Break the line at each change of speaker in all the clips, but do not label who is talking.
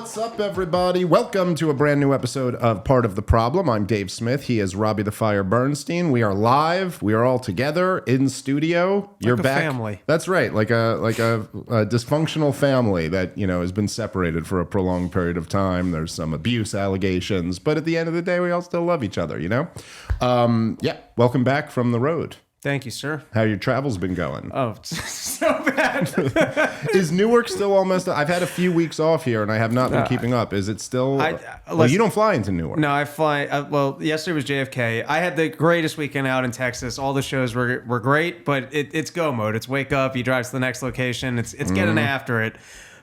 What's up, everybody? Welcome to a brand new episode of Part of the Problem. I'm Dave Smith. He is Robbie the Fire Bernstein. We are live. We are all together in studio. You're back.
Family.
That's right, like a dysfunctional family that has been separated for a prolonged period of time. There's some abuse allegations, but at the end of the day, we all still love each other. Welcome back from the road.
Thank you, sir.
How your travels been going?
Oh, so bad.
Is Newark still all messed up? I've had a few weeks off here, and I have not been keeping up. Is it still... you don't fly into Newark.
No, I fly... yesterday was JFK. I had the greatest weekend out in Texas. All the shows were great, but it's go mode. It's wake up, you drive to the next location. It's getting after it.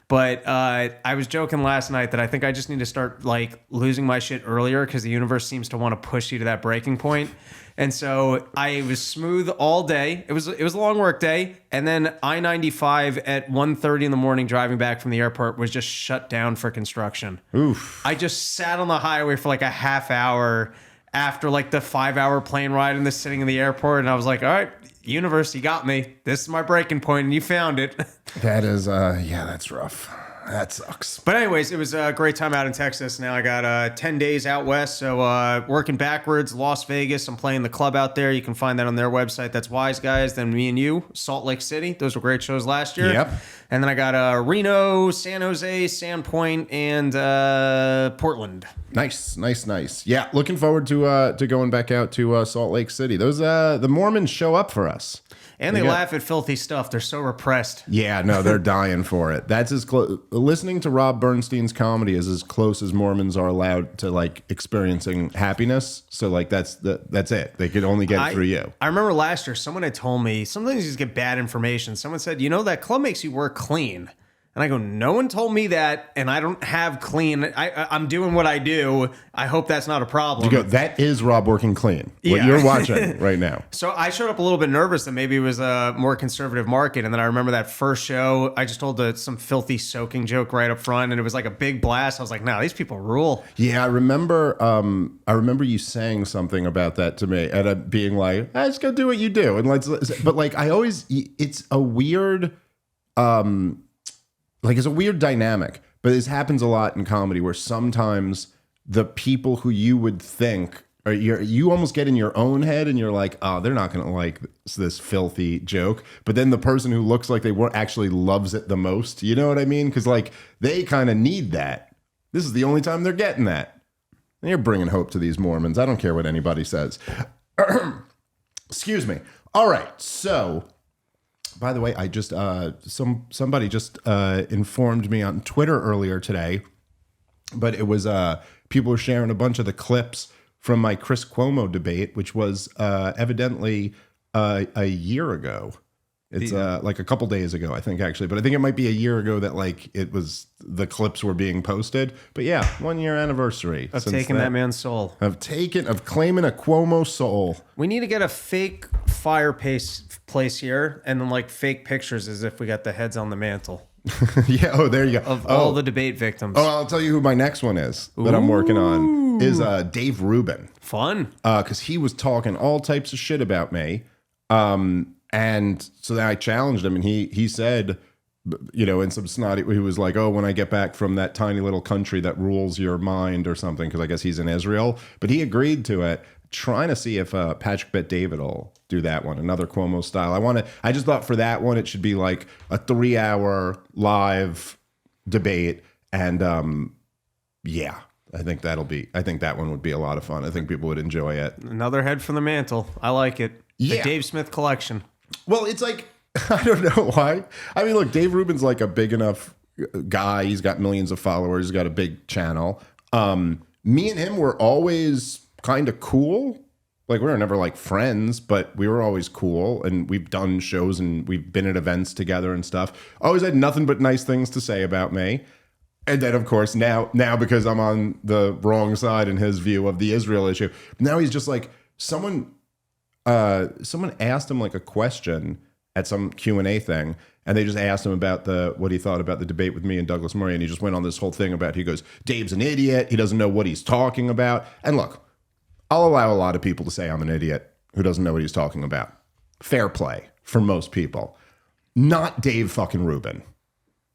But I was joking last night that I think I just need to start losing my shit earlier because the universe seems to want to push you to that breaking point. And so I was smooth all day. It was a long work day. And then I-95 at 1:30 in the morning driving back from the airport was just shut down for construction.
Oof.
I just sat on the highway for a half hour after the 5-hour plane ride and sitting in the airport. And I was like, all right, universe, you got me. This is my breaking point, and you found it.
That is, that's rough. That sucks.
But anyways, it was a great time out in Texas. Now I got 10 days out west, so working backwards, Las Vegas. I'm playing the club out there. You can find that on their website. That's Weiss, guys. Then Me and You, Salt Lake City. Those were great shows last year.
Yep.
And then I got Reno, San Jose, Sandpoint, and Portland.
Nice. Yeah, looking forward to going back out to Salt Lake City. Those the Mormons show up for us.
And they laugh at filthy stuff. They're so repressed.
Yeah, no, they're dying for it. That's as close. Listening to Rob Bernstein's comedy is as close as Mormons are allowed to experiencing happiness. So that's it. They could only get it through you.
I remember last year someone had told me sometimes you just get bad information. Someone said, that club makes you work clean. And I go, no one told me that, and I don't have clean. I'm doing what I do. I hope that's not a problem.
You go, that is Rob working clean. What you're watching right now.
So I showed up a little bit nervous that maybe it was a more conservative market. And then I remember that first show, I just told some filthy soaking joke right up front, and it was like a big blast. I was like, no, these people rule.
Yeah, I remember you saying something about that to me, and being like, just go do what you do. And it's a weird... it's a weird dynamic, but this happens a lot in comedy where sometimes the people who you would think, or you almost get in your own head and you're like, oh, they're not going to like this filthy joke. But then the person who looks like they weren't actually loves it the most. You know what I mean? Because they kind of need that. This is the only time they're getting that. And you're bringing hope to these Mormons. I don't care what anybody says. Excuse me. All right. So... By the way, I just somebody just informed me on Twitter earlier today, but it was people were sharing a bunch of the clips from my Chris Cuomo debate, which was evidently a year ago. It's a couple days ago, I think, actually, but I think it might be a year ago that it was the clips were being posted. But yeah, 1 year anniversary
of taking that man's soul,
of claiming a Cuomo soul.
We need to get a fake fireplace here, and then fake pictures as if we got the heads on the mantle.
Yeah. Oh, there you go.
Of all the debate victims.
Oh, I'll tell you who my next one is that I'm working on is Dave Rubin.
Fun.
Because he was talking all types of shit about me. And so then I challenged him, and he said, in some snotty, he was like, oh, when I get back from that tiny little country that rules your mind or something, because I guess he's in Israel. But he agreed to it, trying to see if Patrick Bet-David will do that one, another Cuomo style. I just thought for that one, it should be a 3-hour live debate. And I think that one would be a lot of fun. I think people would enjoy it.
Another head from the mantle. I like it.
Yeah.
The Dave Smith collection.
Well, it's I don't know why. I mean, look, Dave Rubin's a big enough guy. He's got millions of followers. He's got a big channel. Me and him were always kind of cool. We were never friends, but we were always cool. And we've done shows and we've been at events together and stuff. Always had nothing but nice things to say about me. And then, of course, now because I'm on the wrong side in his view of the Israel issue, now he's just someone asked him a question at some Q&A thing, and they just asked him about what he thought about the debate with me and Douglas Murray, and he just went on this whole thing about, he goes, Dave's an idiot, he doesn't know what he's talking about. And look, I'll allow a lot of people to say I'm an idiot who doesn't know what he's talking about. Fair play for most people. Not Dave fucking Rubin.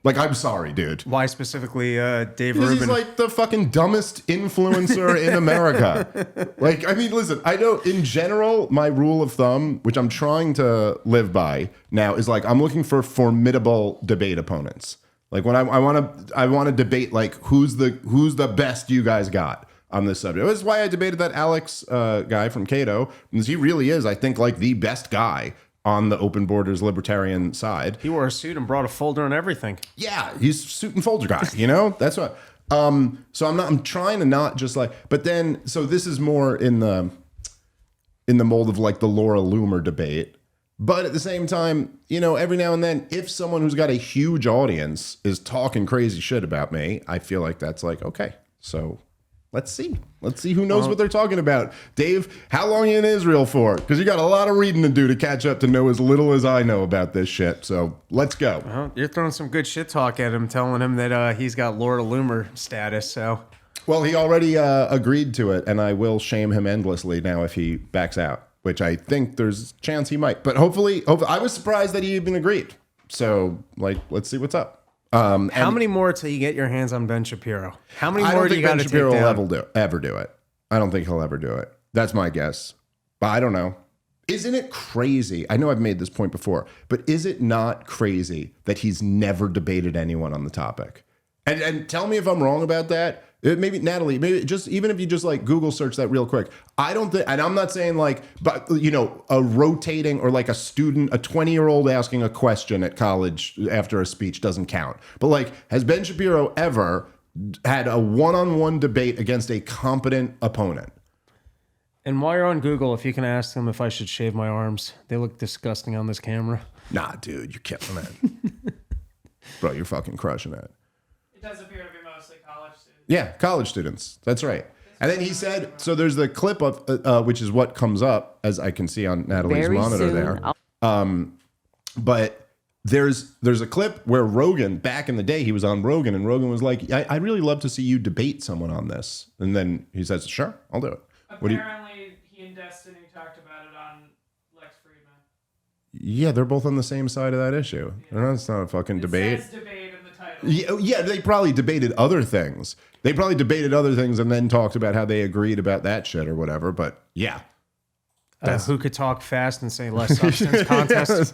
Like, I'm sorry, dude.
Why specifically Dave
Because
Rubin?
he's like the fucking dumbest influencer in America. Like, I mean, listen, I know in general, my rule of thumb, which I'm trying to live by now, is like, I'm looking for formidable debate opponents. Like when I want to debate, like who's the best you guys got on this subject. That's why I debated that Alex guy from Cato, because he really is, I think, like the best guy on the open borders libertarian side.
He wore a suit and brought a folder and everything.
Yeah, he's a suit and folder guy, you know? That's what so I'm trying to not just like, but then so this is more in the mold of like the Laura Loomer debate. But at the same time, you know, every now and then, if someone who's got a huge audience is talking crazy shit about me, I feel like that's like, okay, so let's see. Let's see who knows what they're talking about. Dave, how long are you in Israel for? Because you got a lot of reading to do to catch up to know as little as I know about this shit. So let's go.
Well, you're throwing some good shit talk at him, telling him that he's got Laura Loomer status. So,
well, he already agreed to it, and I will shame him endlessly now if he backs out, which I think there's a chance he might. But hopefully, I was surprised that he even agreed. So, like, let's see what's up.
How many more till you get your hands on Ben Shapiro? How many
I
more
don't
do
think
you got
Ben
to take
Shapiro
down?
will ever do it. I don't think he'll ever do it. That's my guess. But I don't know. Isn't it crazy? I know I've made this point before, but is it not crazy that he's never debated anyone on the topic? And tell me if I'm wrong about that. Maybe Natalie, maybe just even if you just like Google search that real quick. I don't think, and I'm not saying like, but you know, a rotating or like a student, a 20-year-old asking a question at college after a speech doesn't count. But like, has Ben Shapiro ever had a one-on-one debate against a competent opponent?
And while you're on Google, if you can ask them if I should shave my arms, they look disgusting on this camera.
Nah, dude, you're killing it. Bro, you're fucking crushing it.
It does appear to be mostly college students.
Yeah, college students. That's right. And then he said, so there's the clip of, which is what comes up, as I can see on Natalie's
Very
monitor
soon.
there. But there's a clip where Rogan, back in the day, he was on Rogan, and Rogan was like, I'd really love to see you debate someone on this. And then he says, sure, I'll do it.
Apparently, he and Destiny talked about it on Lex Friedman.
Yeah, they're both on the same side of that issue. Yeah. It's not a fucking debate.
It says debate in the title.
Yeah, they probably debated other things. They probably debated other things and then talked about how they agreed about that shit or whatever. But yeah.
Who could talk fast and say less substance contest?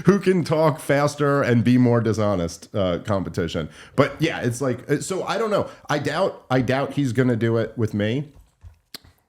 Who can talk faster and be more dishonest competition. But yeah, it's like, so I don't know. I doubt he's going to do it with me,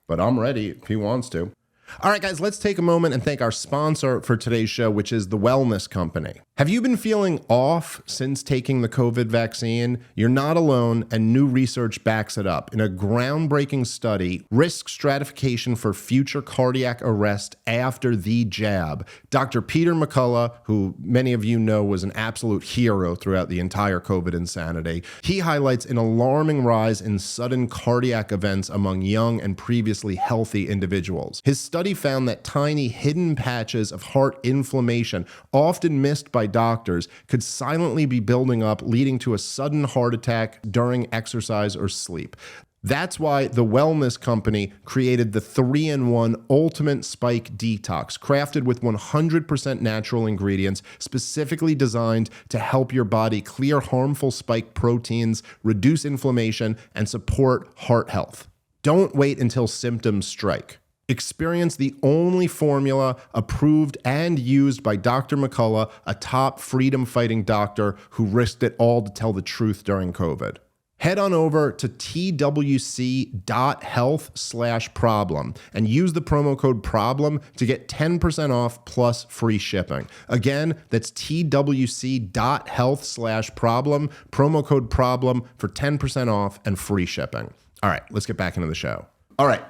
but I'm ready if he wants to. All right, guys, let's take a moment and thank our sponsor for today's show, which is The Wellness Company. Have you been feeling off since taking the COVID vaccine? You're not alone, and new research backs it up. In a groundbreaking study, risk stratification for future cardiac arrest after the jab, Dr. Peter McCullough, who many of you know was an absolute hero throughout the entire COVID insanity, he highlights an alarming rise in sudden cardiac events among young and previously healthy individuals. His study found that tiny hidden patches of heart inflammation, often missed by doctors, could silently be building up, leading to a sudden heart attack during exercise or sleep. That's why the Wellness Company created the 3-in-1 Ultimate Spike Detox, crafted with 100% natural ingredients, specifically designed to help your body clear harmful spike proteins, reduce inflammation, and support heart health. Don't wait until symptoms strike. Experience the only formula approved and used by Dr. McCullough, a top freedom-fighting doctor who risked it all to tell the truth during COVID. Head on over to twc.health/problem and use the promo code PROBLEM to get 10% off plus free shipping. Again, that's twc.health/problem, promo code PROBLEM for 10% off and free shipping. All right, let's get back into the show. All right.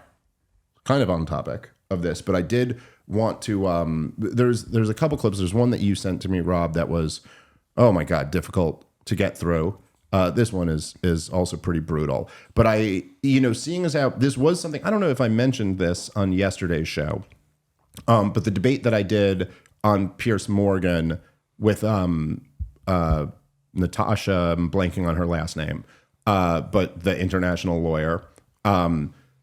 Kind of on topic of this, but I did want to, there's a couple clips. There's one that you sent to me, Rob, that was, oh my God, difficult to get through. This one is also pretty brutal, but seeing as how this was something, I don't know if I mentioned this on yesterday's show, but the debate that I did on Piers Morgan with Natasha, I'm blanking on her last name, but the international lawyer,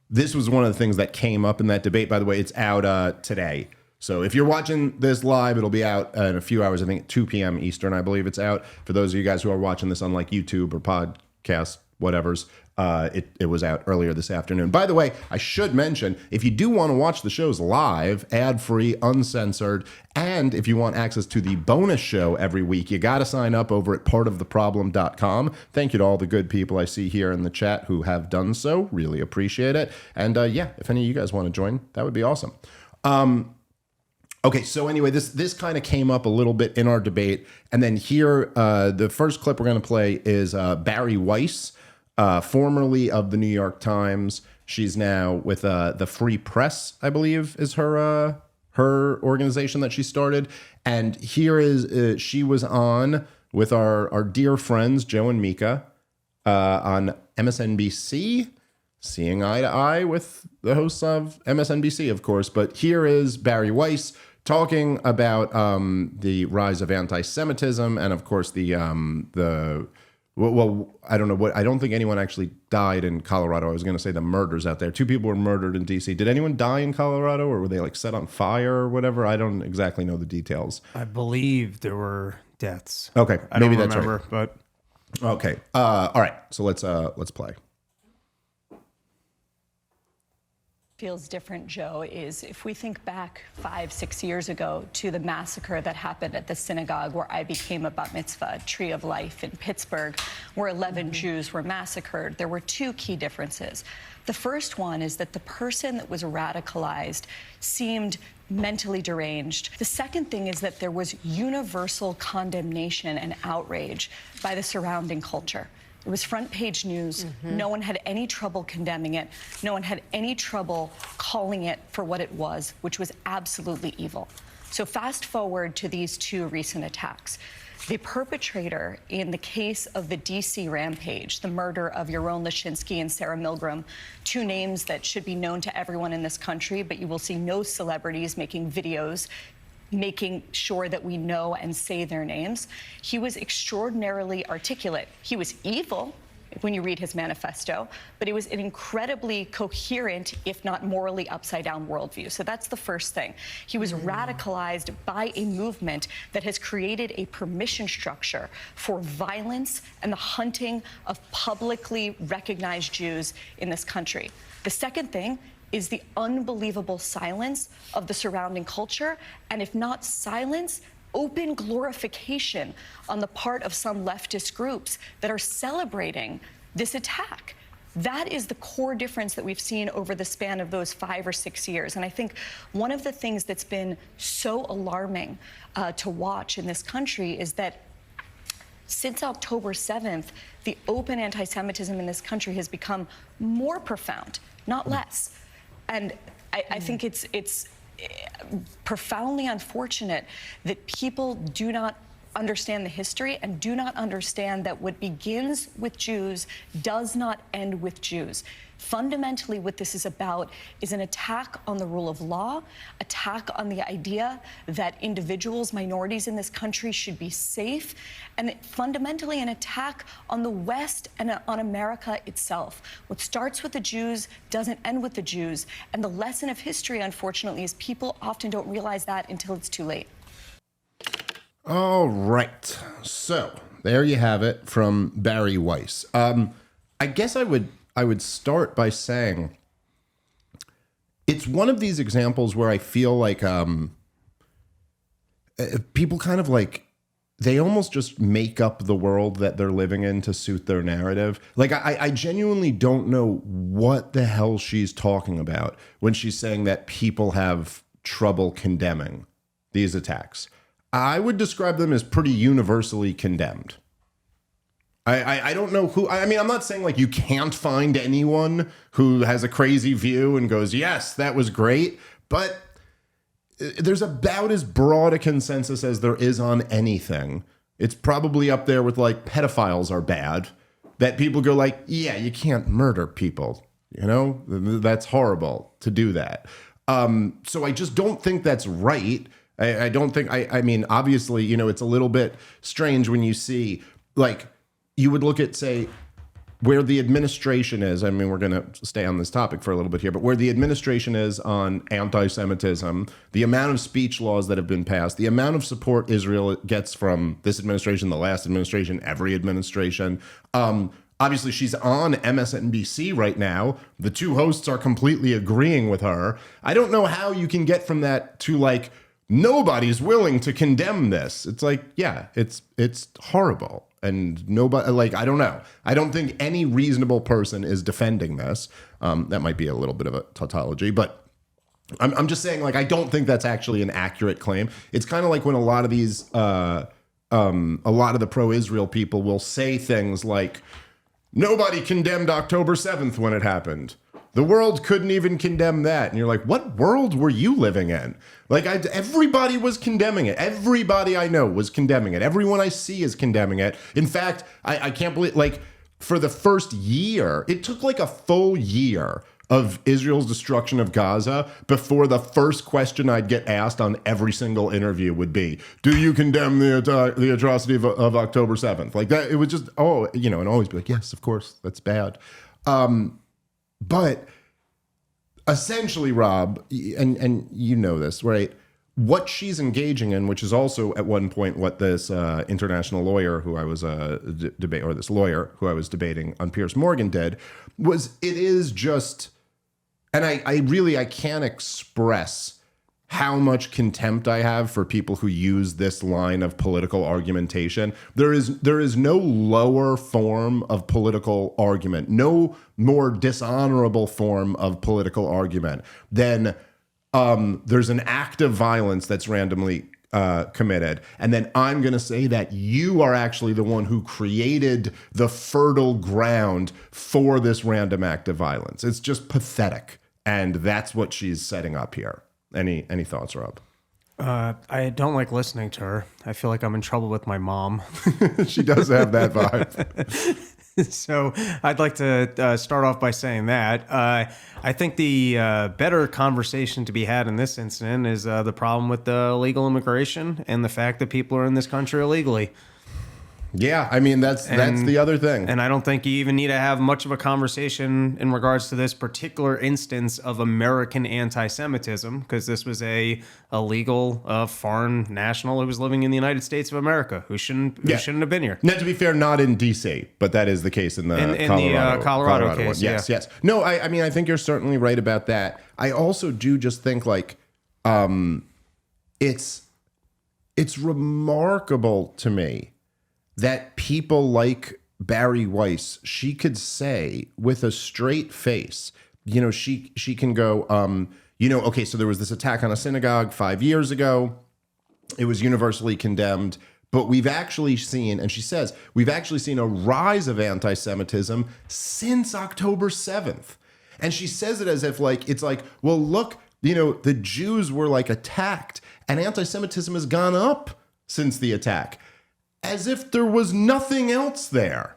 this was one of the things that came up in that debate. By the way, it's out today. So if you're watching this live, it'll be out in a few hours. I think 2 p.m. Eastern, I believe it's out. For those of you guys who are watching this on like YouTube or podcast, whatever's, it was out earlier this afternoon. By the way, I should mention, if you do want to watch the shows live, ad-free, uncensored, and if you want access to the bonus show every week, you got to sign up over at partoftheproblem.com. Thank you to all the good people I see here in the chat who have done so. Really appreciate it. And yeah, if any of you guys want to join, that would be awesome. Okay, so anyway, this kind of came up a little bit in our debate. And then here, the first clip we're going to play is Bari Weiss, formerly of the New York Times. She's now with the Free Press, I believe, is her organization that she started. And here is she was on with our dear friends Joe and Mika on MSNBC, seeing eye to eye with the hosts of MSNBC, of course. But here is Bari Weiss talking about the rise of anti-Semitism and, of course, well, I don't know what. I don't think anyone actually died in Colorado. I was going to say the murders out there. 2 people were murdered in D.C. Did anyone die in Colorado, or were they like set on fire or whatever? I don't exactly know the details.
I believe there were deaths.
Okay,
I
maybe
don't
that's
remember,
right.
But
Okay. All right. So let's play.
Feels different, Joe, is if we think back 5-6 years ago to the massacre that happened at the synagogue where I became a bat mitzvah, Tree of Life in Pittsburgh, where 11 Jews were massacred, there were 2 key differences. The first one is that the person that was radicalized seemed mentally deranged. The second thing is that there was universal condemnation and outrage by the surrounding culture. It was front page news. No one had any trouble condemning it. No one had any trouble calling it for what it was, which was absolutely evil. So fast forward to these 2 recent attacks. The perpetrator in the case of the D.C. rampage, the murder of Yaron Lashinsky and Sarah Milgram, 2 names that should be known to everyone in this country, but you will see no celebrities making videos making sure that we know and say their names. He was extraordinarily articulate. He was evil when you read his manifesto, but it was an incredibly coherent, if not morally upside down worldview. So that's the first thing. He was radicalized by a movement that has created a permission structure for violence and the hunting of publicly recognized Jews in this country. The second thing is the unbelievable silence of the surrounding culture, and if not silence, open glorification on the part of some leftist groups that are celebrating this attack. That is the core difference that we've seen over the span of those 5 or 6 years. And I think one of the things that's been so alarming to watch in this country is that since October 7th, the open anti-Semitism in this country has become more profound, not less. And I think it's profoundly unfortunate that people do not understand the history and do not understand that what begins with Jews does not end with Jews. Fundamentally, what this is about is an attack on the rule of law, attack on the idea that individuals, minorities in this country should be safe, and fundamentally an attack on the West and on America itself. What starts with the Jews doesn't end with the Jews. And the lesson of history, unfortunately, is people often don't realize that until it's too late.
All right. So there you have it from Bari Weiss. I guess I would start by saying it's one of these examples where I feel like people kind of like, they almost just make up the world that they're living in to suit their narrative. Like, I genuinely don't know what the hell she's talking about when she's saying that people have trouble condemning these attacks. I would describe them as pretty universally condemned. I don't know who, I mean, I'm not saying like you can't find anyone who has a crazy view and goes, yes, that was great, but there's about as broad a consensus as there is on anything. It's probably up there with like pedophiles are bad, that people go like, yeah, you can't murder people, you know, that's horrible to do that. So I just don't think that's right. I don't think, I mean, obviously, you know, it's a little bit strange when you see, like, you would look at, say, where the administration is, I mean, we're going to stay on this topic for a little bit here, but where the administration is on anti-Semitism, the amount of speech laws that have been passed, the amount of support Israel gets from this administration, the last administration, every administration. Obviously, she's on MSNBC right now. The two hosts are completely agreeing with her. I don't know how you can get from that to like, nobody's willing to condemn this. It's like, yeah, it's horrible. And nobody, like, I don't know. I don't think any reasonable person is defending this. That might be a little bit of a tautology, but I'm just saying, like, I don't think that's actually an accurate claim. It's kind of like when a lot of these, a lot of the pro-Israel people will say things like, nobody condemned October 7th when it happened. The world couldn't even condemn that. And you're like, what world were you living in? Like, everybody was condemning it. Everybody I know was condemning it. Everyone I see is condemning it. In fact, I can't believe, like, for the first year, it took like a full year of Israel's destruction of Gaza before the first question I'd get asked on every single interview would be, do you condemn the atrocity of October 7th? Like that, it was just, and always be like, yes, of course, that's bad. But essentially, Rob, and you know this, right? What she's engaging in, which is also at one point what this international lawyer who I was this lawyer who I was debating on Piers Morgan did, was it is just, and I can't express how much contempt I have for people who use this line of political argumentation. There is no lower form of political argument, no more dishonorable form of political argument than there's an act of violence that's randomly committed. And then I'm going to say that you are actually the one who created the fertile ground for this random act of violence. It's just pathetic. And that's what she's setting up here. Any thoughts, Rob?
I don't like listening to her. I feel like I'm in trouble with my mom.
She does have that vibe.
So I'd like to start off by saying that. I think the better conversation to be had in this incident is the problem with illegal immigration and the fact that people are in this country illegally.
Yeah, I mean, that's the other thing. And
I don't think you even need to have much of a conversation in regards to this particular instance of American anti-Semitism, because this was a illegal foreign national who was living in the United States of America who shouldn't have been here.
Now, to be fair, not in D.C., but that is the case in the Colorado
case.
One. Yes. No, I mean, I think you're certainly right about that. I also do just think, like, it's remarkable to me that people like Bari Weiss, she could say with a straight face, she can go, okay, so there was this attack on a synagogue 5 years ago. It was universally condemned, but we've actually seen, and she says, we've actually seen a rise of anti-Semitism since October 7th. And she says it as if like, it's like, well, look, the Jews were like attacked and anti-Semitism has gone up since the attack. As if there was nothing else there.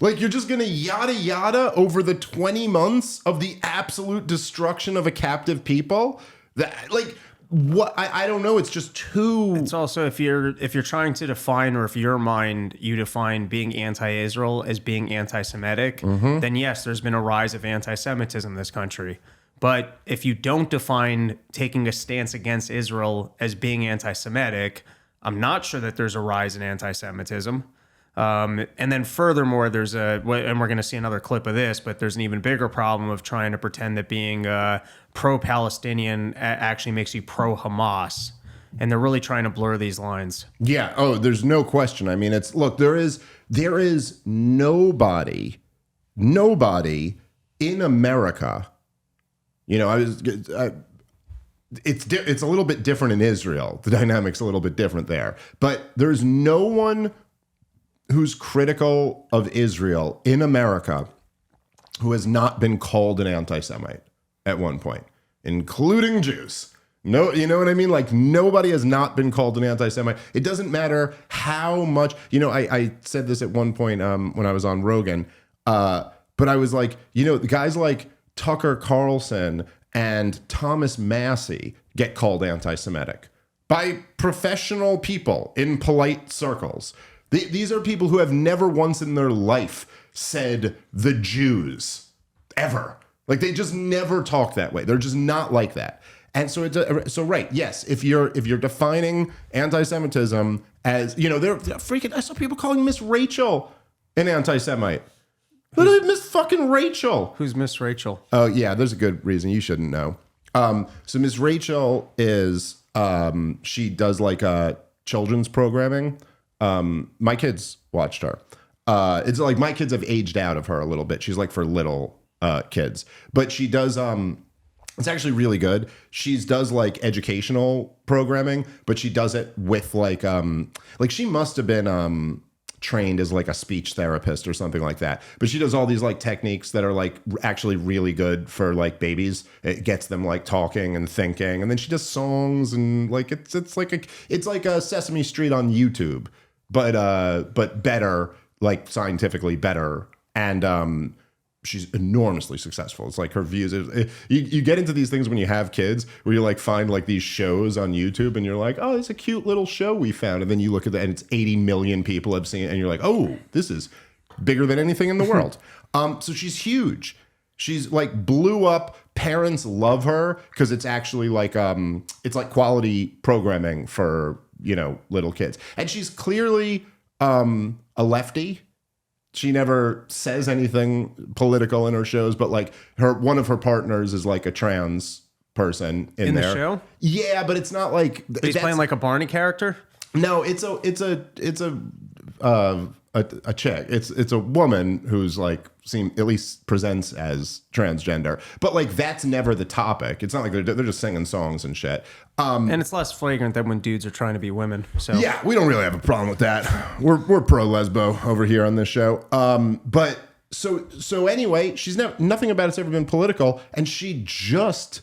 Like, you're just going to yada yada over the 20 months of the absolute destruction of a captive people? That, like, what? I don't know. It's just too...
It's also, if you're trying to define, or if your mind, you define being anti-Israel as being anti-Semitic, then yes, there's been a rise of anti-Semitism in this country. But if you don't define taking a stance against Israel as being anti-Semitic, I'm not sure that there's a rise in anti-Semitism. And then furthermore, and we're going to see another clip of this, but there's an even bigger problem of trying to pretend that being pro-Palestinian actually makes you pro-Hamas. And they're really trying to blur these lines.
Yeah. Oh, there's no question. I mean, there is nobody in America, it's a little bit different in Israel. The dynamic's a little bit different there. But there's no one who's critical of Israel in America who has not been called an anti-Semite at one point, including Jews. No, you know what I mean? Like, nobody has not been called an anti-Semite. It doesn't matter how much, I said this at one point when I was on Rogan, but I was like, the guys like Tucker Carlson and Thomas Massey get called anti-Semitic by professional people in polite circles. These are people who have never once in their life said the Jews ever. Like they just never talk that way. They're just not like that. And so right, yes, if you're defining anti-Semitism as, they're freaking, I saw people calling Miss Rachel an anti-Semite. Miss fucking Rachel.
Who's Miss Rachel?
Oh yeah, there's a good reason you shouldn't know. So Miss Rachel is she does like children's programming. My kids watched her. It's like my kids have aged out of her a little bit. She's like for little kids, but she does. It's actually really good. She does like educational programming, but she does it with like she must have been trained as like a speech therapist or something like that. But she does all these like techniques that are like actually really good for like babies. It gets them like talking and thinking, and then she does songs and like it's like a Sesame Street on YouTube, but better, like scientifically better, and she's enormously successful. It's like her views. You get into these things when you have kids where you like find like these shows on YouTube and you're like, oh, it's a cute little show we found. And then you look at that and it's 80 million people have seen it. And you're like, oh, this is bigger than anything in the world. So she's huge. She's like blew up. Parents love her because it's actually like, it's like quality programming for, little kids. And she's clearly a lefty. She never says anything political in her shows, but like one of her partners is like a trans person in there.
The show.
Yeah, but it's not like
he's playing like a Barney character.
No, it's a chick. It's a woman who's like at least presents as transgender, but like that's never the topic. It's not like they're just singing songs and shit.
And it's less flagrant than when dudes are trying to be women. So
yeah, we don't really have a problem with that. We're pro lesbo over here on this show. But so anyway, she's nothing about it's ever been political, and she just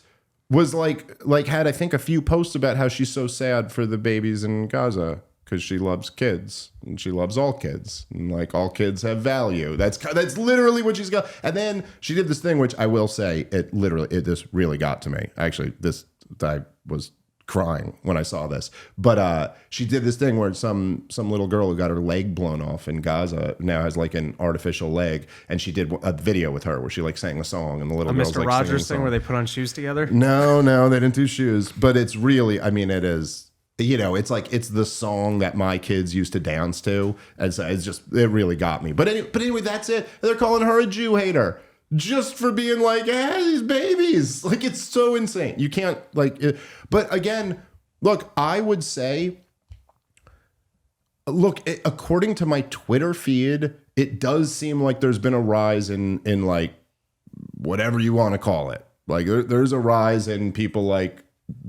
was like had I think a few posts about how she's so sad for the babies in Gaza because she loves kids and she loves all kids and like all kids have value. That's literally what she's got. And then she did this thing which I will say this really got to me. Actually, I was crying when I saw this, but she did this thing where some little girl who got her leg blown off in Gaza now has like an artificial leg, and she did a video with her where she like sang a song and the little girl's
Mr.
like
Rogers thing where they put on shoes together.
No, they didn't do shoes, but it's really, I mean, it is. It's like it's the song that my kids used to dance to, and so it really got me. But anyway, that's it. They're calling her a Jew hater just for being like, these babies. Like it's so insane. You can't like. But again, look, I would say, according to my Twitter feed, it does seem like there's been a rise in like whatever you want to call it. Like there's a rise in people like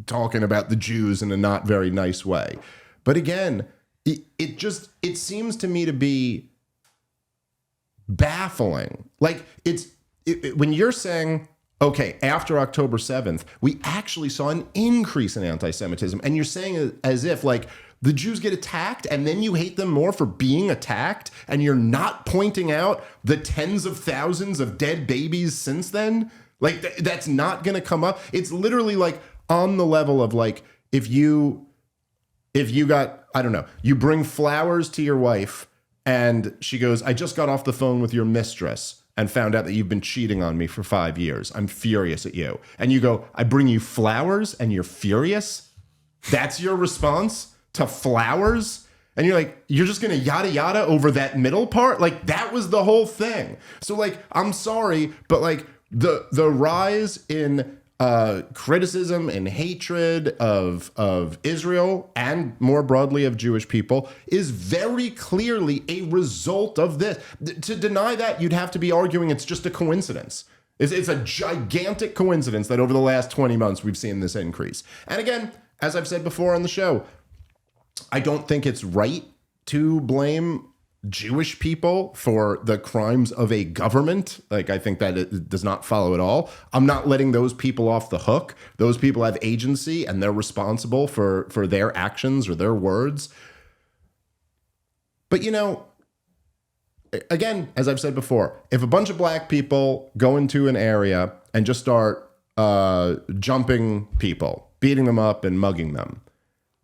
talking about the Jews in a not very nice way. But again, it seems to me to be baffling. Like when you're saying, okay, after October 7th, we actually saw an increase in anti-Semitism, and you're saying it as if like the Jews get attacked and then you hate them more for being attacked, and you're not pointing out the tens of thousands of dead babies since then. Like that's not going to come up. It's literally like on the level of like, if you got, I don't know, you bring flowers to your wife and she goes, I just got off the phone with your mistress and found out that you've been cheating on me for 5 years. I'm furious at you. And you go, I bring you flowers and you're furious? That's your response to flowers? And you're like, you're just going to yada yada over that middle part? Like that was the whole thing. So like, I'm sorry, but like the rise in criticism and hatred of Israel and more broadly of Jewish people is very clearly a result of this. To deny that, you'd have to be arguing it's just a coincidence. It's a gigantic coincidence that over the last 20 months we've seen this increase. And again, as I've said before on the show, I don't think it's right to blame Jewish people for the crimes of a government. Like, I think that it does not follow at all. I'm not letting those people off the hook. Those people have agency and they're responsible for their actions or their words. But, again, as I've said before, if a bunch of black people go into an area and just start jumping people, beating them up and mugging them,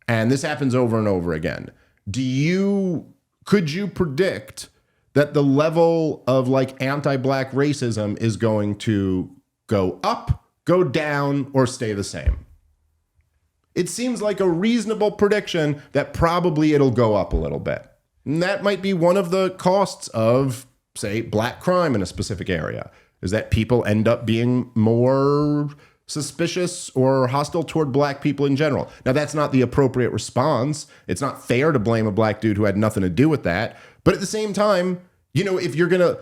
and this happens over and over again, do you could you predict that the level of like anti-black racism is going to go up, go down, or stay the same? It seems like a reasonable prediction that probably it'll go up a little bit. And that might be one of the costs of, say, black crime in a specific area, is that people end up being more suspicious or hostile toward black people in general. Now, that's not the appropriate response. It's not fair to blame a black dude who had nothing to do with that. But at the same time, you know, if you're going to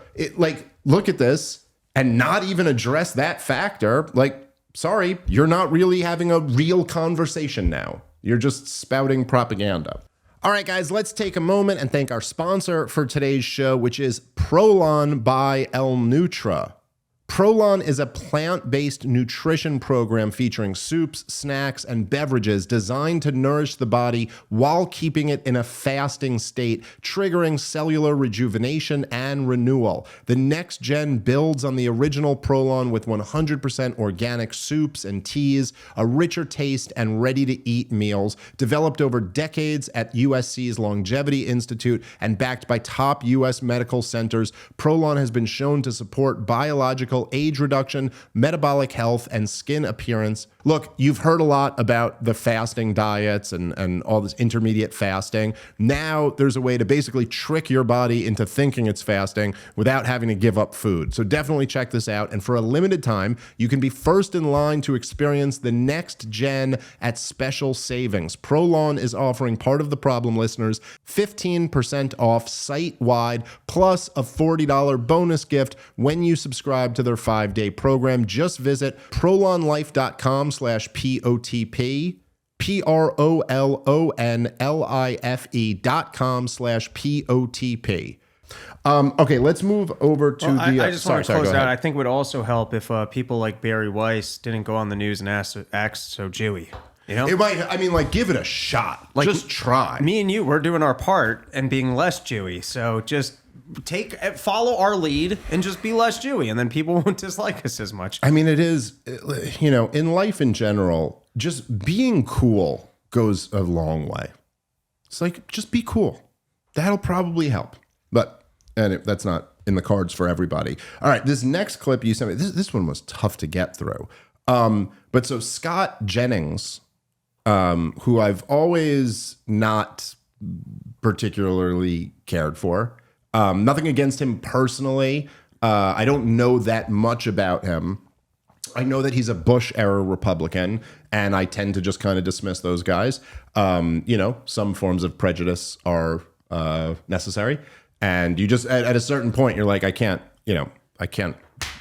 look at this and not even address that factor, like, sorry, you're not really having a real conversation now. You're just spouting propaganda. All right, guys, let's take a moment and thank our sponsor for today's show, which is Prolon by El Nutra. Prolon is a plant-based nutrition program featuring soups, snacks, and beverages designed to nourish the body while keeping it in a fasting state, triggering cellular rejuvenation and renewal. The next gen builds on the original Prolon with 100% organic soups and teas, a richer taste, and ready-to-eat meals, developed over decades at USC's Longevity Institute and backed by top US medical centers. Prolon has been shown to support biological age reduction, metabolic health, and skin appearance. Look, you've heard a lot about the fasting diets and all this intermediate fasting. Now there's a way to basically trick your body into thinking it's fasting without having to give up food. So definitely check this out. And for a limited time, you can be first in line to experience the next gen at special savings. Prolon is offering Part of the Problem listeners 15% off site-wide plus a $40 bonus gift when you subscribe to their 5-day program. Just visit prolonlife.com/POTP, prolonlife.com/POTP. Okay, let's move over to
I just want to close out. I think it would also help if people like Bari Weiss didn't go on the news and act so Jewy. You know?
It might, I mean, like, give it a shot. Like, just try.
Me and you, we're doing our part and being less Jewy. So just follow our lead and just be less Jewy, and then people won't dislike us as much.
I mean, it is, you know, in life in general, just being cool goes a long way. It's like, just be cool. That'll probably help. But, that's not in the cards for everybody. All right, this next clip you sent me, this one was tough to get through. But so Scott Jennings, who I've always not particularly cared for, nothing against him personally. I don't know that much about him. I know that he's a Bush-era Republican, and I tend to just kind of dismiss those guys. You know, some forms of prejudice are necessary. And you just, at a certain point, you're like, I can't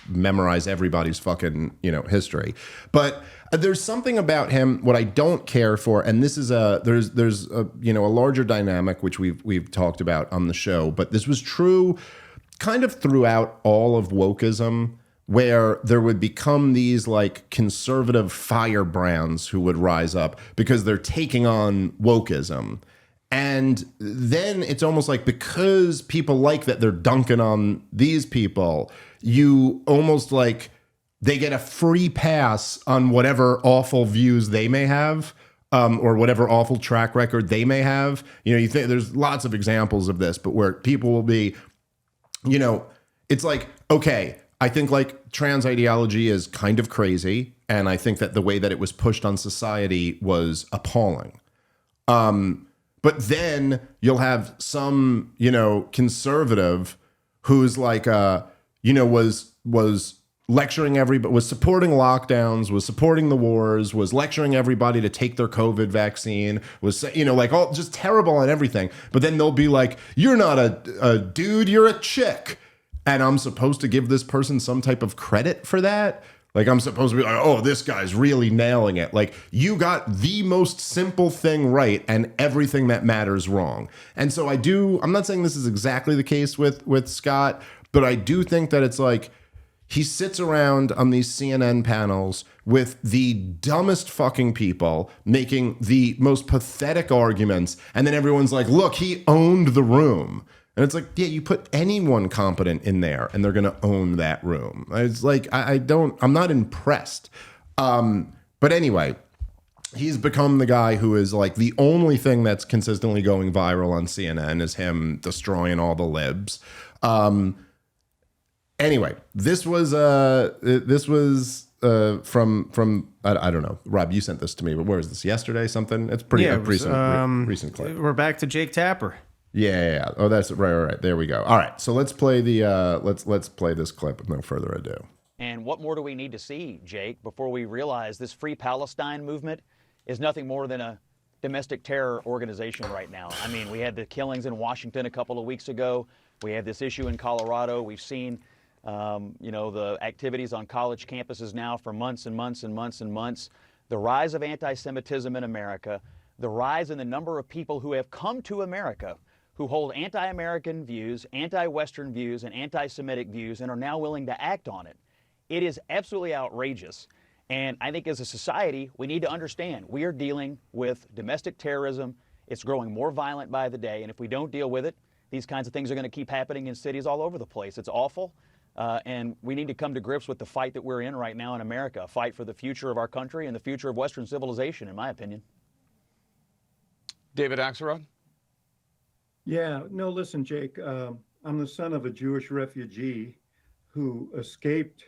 memorize everybody's fucking, history. But there's something about him, what I don't care for, and this is there's a larger dynamic, which we've talked about on the show, but this was true kind of throughout all of wokeism, where there would become these like conservative firebrands who would rise up because they're taking on wokeism. And then it's almost like, because people like that they're dunking on these people, you almost like they get a free pass on whatever awful views they may have, or whatever awful track record they may have. You think there's lots of examples of this, but where people will be, it's like, okay, I think like trans ideology is kind of crazy, and I think that the way that it was pushed on society was appalling. But then you'll have some, conservative who's like, was lecturing everybody, was supporting lockdowns, was supporting the wars, was lecturing everybody to take their COVID vaccine, was, like all just terrible on everything. But then they'll be like, you're not a dude, you're a chick. And I'm supposed to give this person some type of credit for that. Like, I'm supposed to be like, oh, this guy's really nailing it. Like, you got the most simple thing right and everything that matters wrong. And so I'm not saying this is exactly the case with Scott, but I do think that it's like, he sits around on these CNN panels with the dumbest fucking people making the most pathetic arguments. And then everyone's like, look, he owned the room. And it's like, yeah, you put anyone competent in there and they're going to own that room. It's like, I'm not impressed. But anyway, he's become the guy who is like the only thing that's consistently going viral on CNN is him destroying all the libs. Anyway, this was from I don't know. Rob, you sent this to me, but where is this? Yesterday, something? It's pretty recent clip.
We're back to Jake Tapper.
Yeah. Oh, that's right. There we go. All right, so let's play the let's play this clip with no further ado.
And what more do we need to see, Jake, before we realize this Free Palestine movement is nothing more than a domestic terror organization right now? I mean, we had the killings in Washington a couple of weeks ago. We had this issue in Colorado. We've seen, the activities on college campuses now for months and months and months and months. The rise of anti-Semitism in America, the rise in the number of people who have come to America who hold anti-American views, anti-Western views, and anti-Semitic views and are now willing to act on it. It is absolutely outrageous. And I think as a society, we need to understand we are dealing with domestic terrorism. It's growing more violent by the day. And if we don't deal with it, these kinds of things are going to keep happening in cities all over the place. It's awful. And we need to come to grips with the fight that we're in right now in America, a fight for the future of our country and the future of Western civilization, in my opinion.
David Axelrod?
Yeah, no, listen, Jake, I'm the son of a Jewish refugee who escaped.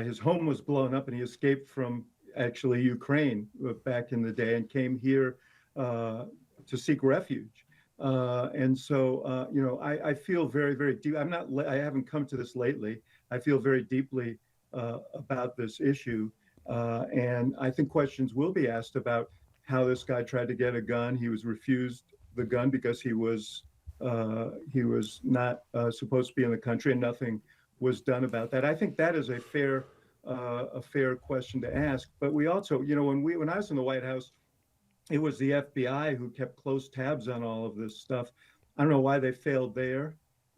His home was blown up and he escaped from actually Ukraine back in the day and came here to seek refuge. And so, I feel very, very deep. I haven't come to this lately. I feel very deeply about this issue. And I think questions will be asked about how this guy tried to get a gun. He was refused the gun because he was not supposed to be in the country, and nothing was done about that. I think that is a fair question to ask. But we also, when I was in the White House, it was the FBI who kept close tabs on all of this stuff. I don't know why they failed there.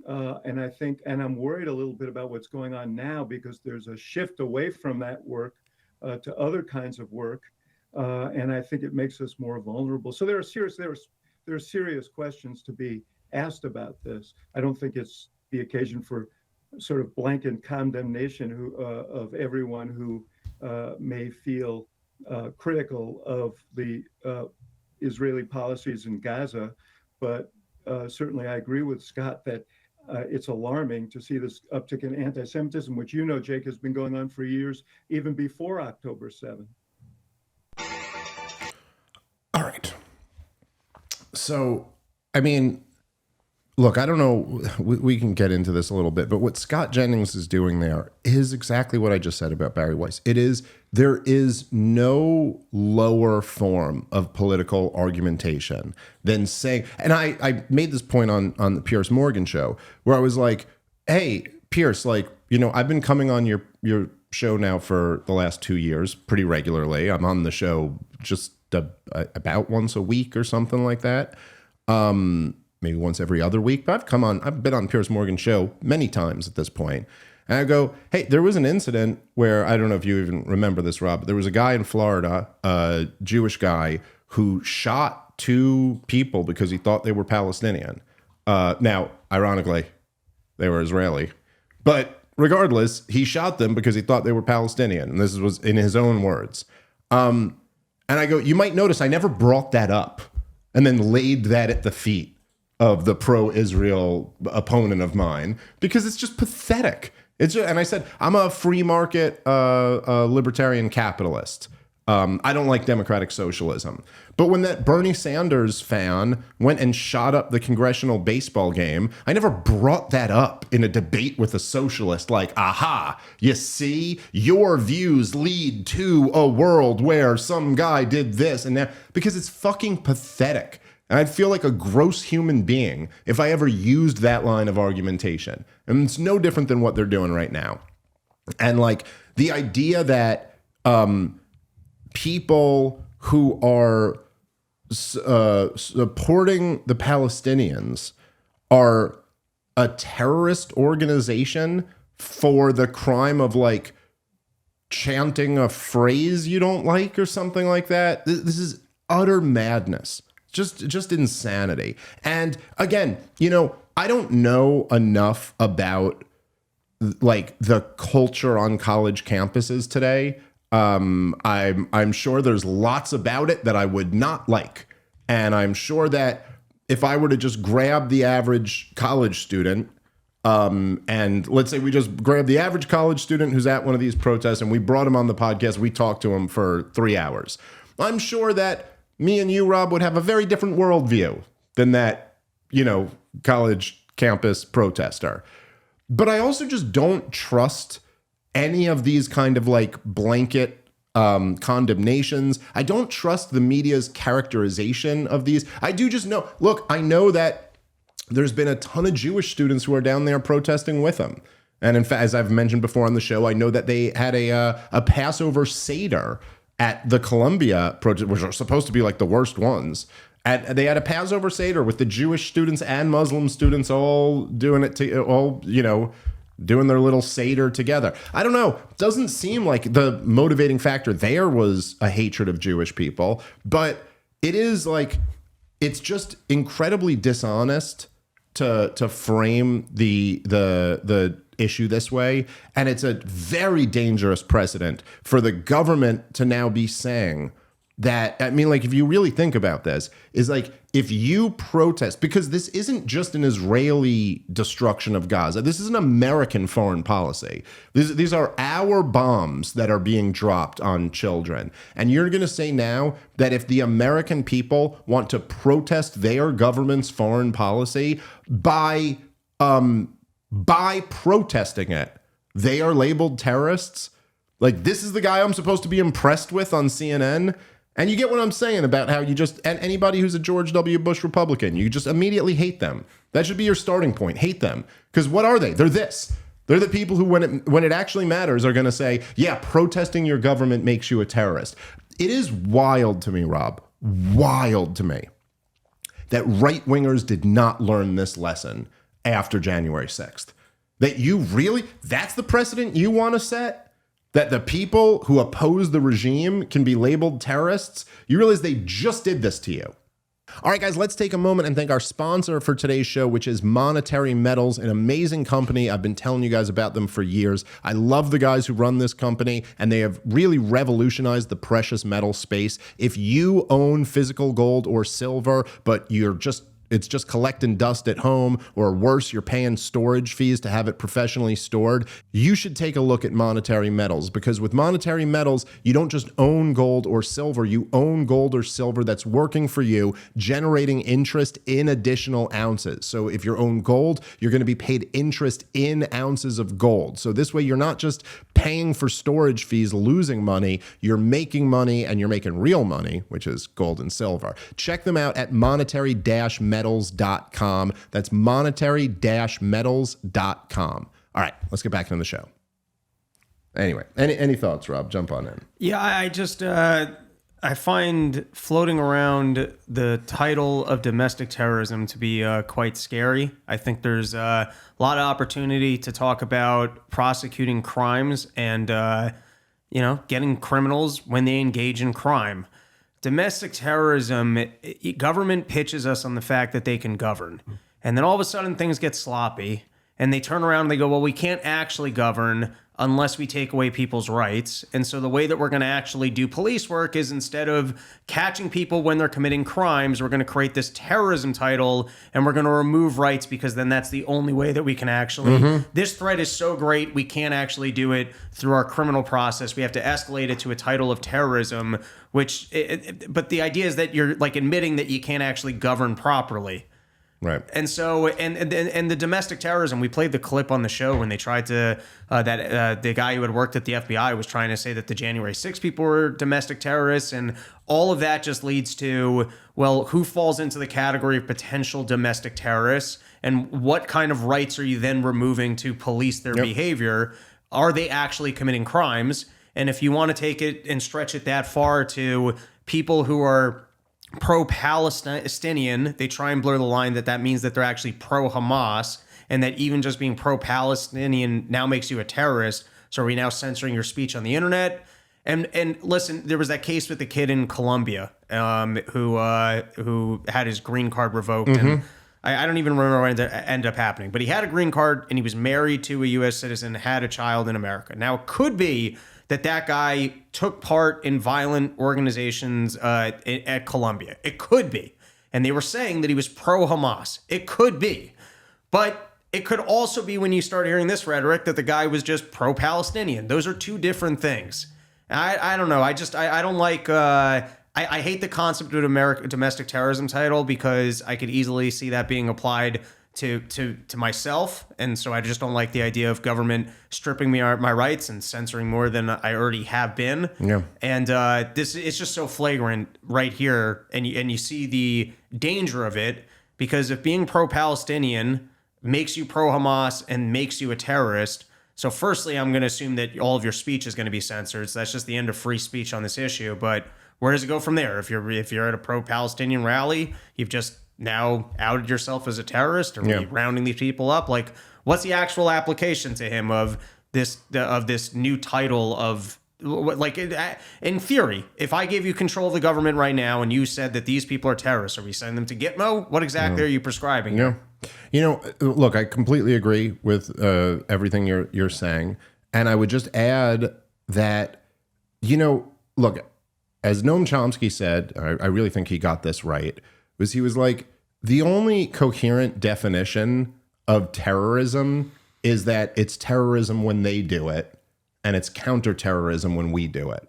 And I'm worried a little bit about what's going on now, because there's a shift away from that work to other kinds of work. And I think it makes us more vulnerable. So there are serious questions to be asked about this. I don't think it's the occasion for sort of blanket condemnation of everyone who may feel critical of the Israeli policies in Gaza. But certainly I agree with Scott that it's alarming to see this uptick in anti-Semitism, which, Jake, has been going on for years, even before October 7th.
All right. So, I mean, look, I don't know, we can get into this a little bit, but what Scott Jennings is doing there is exactly what I just said about Bari Weiss. There is no lower form of political argumentation than saying, and I made this point on the Piers Morgan show, where I was like, hey, Piers, I've been coming on your show now for the last 2 years pretty regularly. I'm on the show just about once a week or something like that. Maybe once every other week, but I've been on Piers Morgan's show many times at this point. And I go, hey, there was an incident where, I don't know if you even remember this, Rob, but there was a guy in Florida, a Jewish guy, who shot 2 people because he thought they were Palestinian. Now, ironically, they were Israeli. But regardless, he shot them because he thought they were Palestinian. And this was in his own words. And I go, you might notice I never brought that up and then laid that at the feet of the pro-Israel opponent of mine, because it's just pathetic. And I said, I'm a free market libertarian capitalist. I don't like democratic socialism. But when that Bernie Sanders fan went and shot up the congressional baseball game, I never brought that up in a debate with a socialist like, aha, you see, your views lead to a world where some guy did this and that, because it's fucking pathetic. And I'd feel like a gross human being if I ever used that line of argumentation. And it's no different than what they're doing right now. And the idea that people who are supporting the Palestinians are a terrorist organization for the crime of chanting a phrase you don't like or something like that. This is utter madness. Just insanity. And again, I don't know enough about the culture on college campuses today. I'm sure there's lots about it that I would not like. And I'm sure that if I were to just grab the average college student, and let's say we just grab the average college student who's at one of these protests and we brought him on the podcast, we talked to him for 3 hours. I'm sure that me and you, Rob, would have a very different worldview than that, college campus protester. But I also just don't trust any of these kind of like blanket condemnations. I don't trust the media's characterization of these. I do just know, look, I know that there's been a ton of Jewish students who are down there protesting with them. And in fact, as I've mentioned before on the show, I know that they had a Passover Seder at the Columbia protest, which are supposed to be like the worst ones. They had a Passover Seder with the Jewish students and Muslim students all doing it, doing their little Seder together. I don't know. It doesn't seem like the motivating factor there was a hatred of Jewish people, but it is like, it's just incredibly dishonest to frame the issue this way. And it's a very dangerous precedent for the government to now be saying that, I mean, like, if you really think about this, is like, if you protest, because this isn't just an Israeli destruction of Gaza, this is an American foreign policy. These are our bombs that are being dropped on children. And you're going to say now that if the American people want to protest their government's foreign policy by protesting it, they are labeled terrorists? Like, this is the guy I'm supposed to be impressed with on CNN? And you get what I'm saying about how you just, and anybody who's a George W. Bush Republican, you just immediately hate them. That should be your starting point. Hate them. Because what are they? They're this. They're the people who, when it actually matters, are going to say, yeah, protesting your government makes you a terrorist. It is wild to me, Rob, wild to me, that right-wingers did not learn this lesson after January 6th. That you really, that's the precedent you want to set? That the people who oppose the regime can be labeled terrorists? You realize they just did this to you. All right, guys, let's take a moment and thank our sponsor for today's show, which is Monetary Metals, an amazing company. I've been telling you guys about them for years. I love the guys who run this company, and they have really revolutionized the precious metal space. If you own physical gold or silver, but it's just collecting dust at home, or worse, you're paying storage fees to have it professionally stored, you should take a look at Monetary Metals, because with Monetary Metals, you don't just own gold or silver, you own gold or silver that's working for you, generating interest in additional ounces. So if you own gold, you're going to be paid interest in ounces of gold. So this way, you're not just paying for storage fees, losing money, you're making money, and you're making real money, which is gold and silver. Check them out at monetary-metals.com. That's monetary-metals.com. All right, let's get back into the show. Anyway, any thoughts, Rob? Jump on in.
Yeah, I just I find floating around the title of domestic terrorism to be quite scary. I think there's a lot of opportunity to talk about prosecuting crimes and getting criminals when they engage in crime. Domestic terrorism, government pitches us on the fact that they can govern. And then all of a sudden things get sloppy and they turn around and they go, well, we can't actually govern unless we take away people's rights. And so the way that we're going to actually do police work is, instead of catching people when they're committing crimes, we're going to create this terrorism title and we're going to remove rights, because then that's the only way that we can actually, this threat is so great, we can't actually do it through our criminal process. We have to escalate it to a title of terrorism, but the idea is that you're like admitting that you can't actually govern properly.
Right.
And so, and the domestic terrorism, we played the clip on the show when they tried to, the guy who had worked at the FBI was trying to say that the January 6 people were domestic terrorists, and all of that just leads to, well, who falls into the category of potential domestic terrorists, and what kind of rights are you then removing to police their behavior? Are they actually committing crimes? And if you want to take it and stretch it that far to people who are pro-Palestinian, they try and blur the line that means that they're actually pro-Hamas, and that even just being pro-Palestinian now makes you a terrorist. So are we now censoring your speech on the internet? And listen, there was that case with the kid in Colombia who had his green card revoked. And I don't even remember when it ended up happening, but he had a green card and he was married to a U.S. citizen, had a child in America. Now, it could be that guy took part in violent organizations at Columbia. It could be. And they were saying that he was pro-Hamas. It could be. But it could also be, when you start hearing this rhetoric, that the guy was just pro-Palestinian. Those are two different things. I don't know. I don't like... I hate the concept of domestic terrorism title, because I could easily see that being applied to myself. And so I just don't like the idea of government stripping me my rights and censoring more than I already have been.
Yeah.
And it's just so flagrant right here. And you see the danger of it, because if being pro-Palestinian makes you pro-Hamas and makes you a terrorist. So firstly, I'm going to assume that all of your speech is going to be censored. So that's just the end of free speech on this issue. But where does it go from there? If you're at a pro-Palestinian rally, you've just now outed yourself as a terrorist, or rounding these people up. Like, what's the actual application to him of this new title of, like, in theory, if I gave you control of the government right now and you said that these people are terrorists, are we sending them to Gitmo? What exactly are you prescribing?
Yeah. You know, look, I completely agree with everything you're saying. And I would just add that, you know, look, as Noam Chomsky said, I really think he got this right, he was like, the only coherent definition of terrorism is that it's terrorism when they do it, and it's counterterrorism when we do it.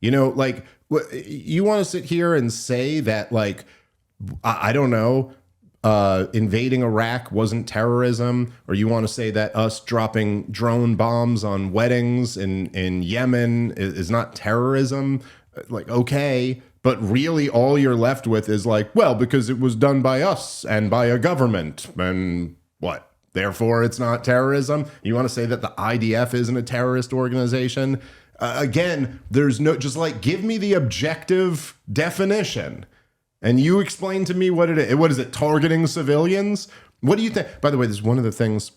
You know, like, you want to sit here and say that, like, I don't know, invading Iraq wasn't terrorism, or you want to say that us dropping drone bombs on weddings in Yemen is not terrorism. Like, okay, but really all you're left with is like, well, because it was done by us and by a government, and what? Therefore, it's not terrorism. You want to say that the IDF isn't a terrorist organization? Again, there's no, just like, give me the objective definition. And you explain to me what it is. What is it? Targeting civilians? What do you think? By the way, this is one of the things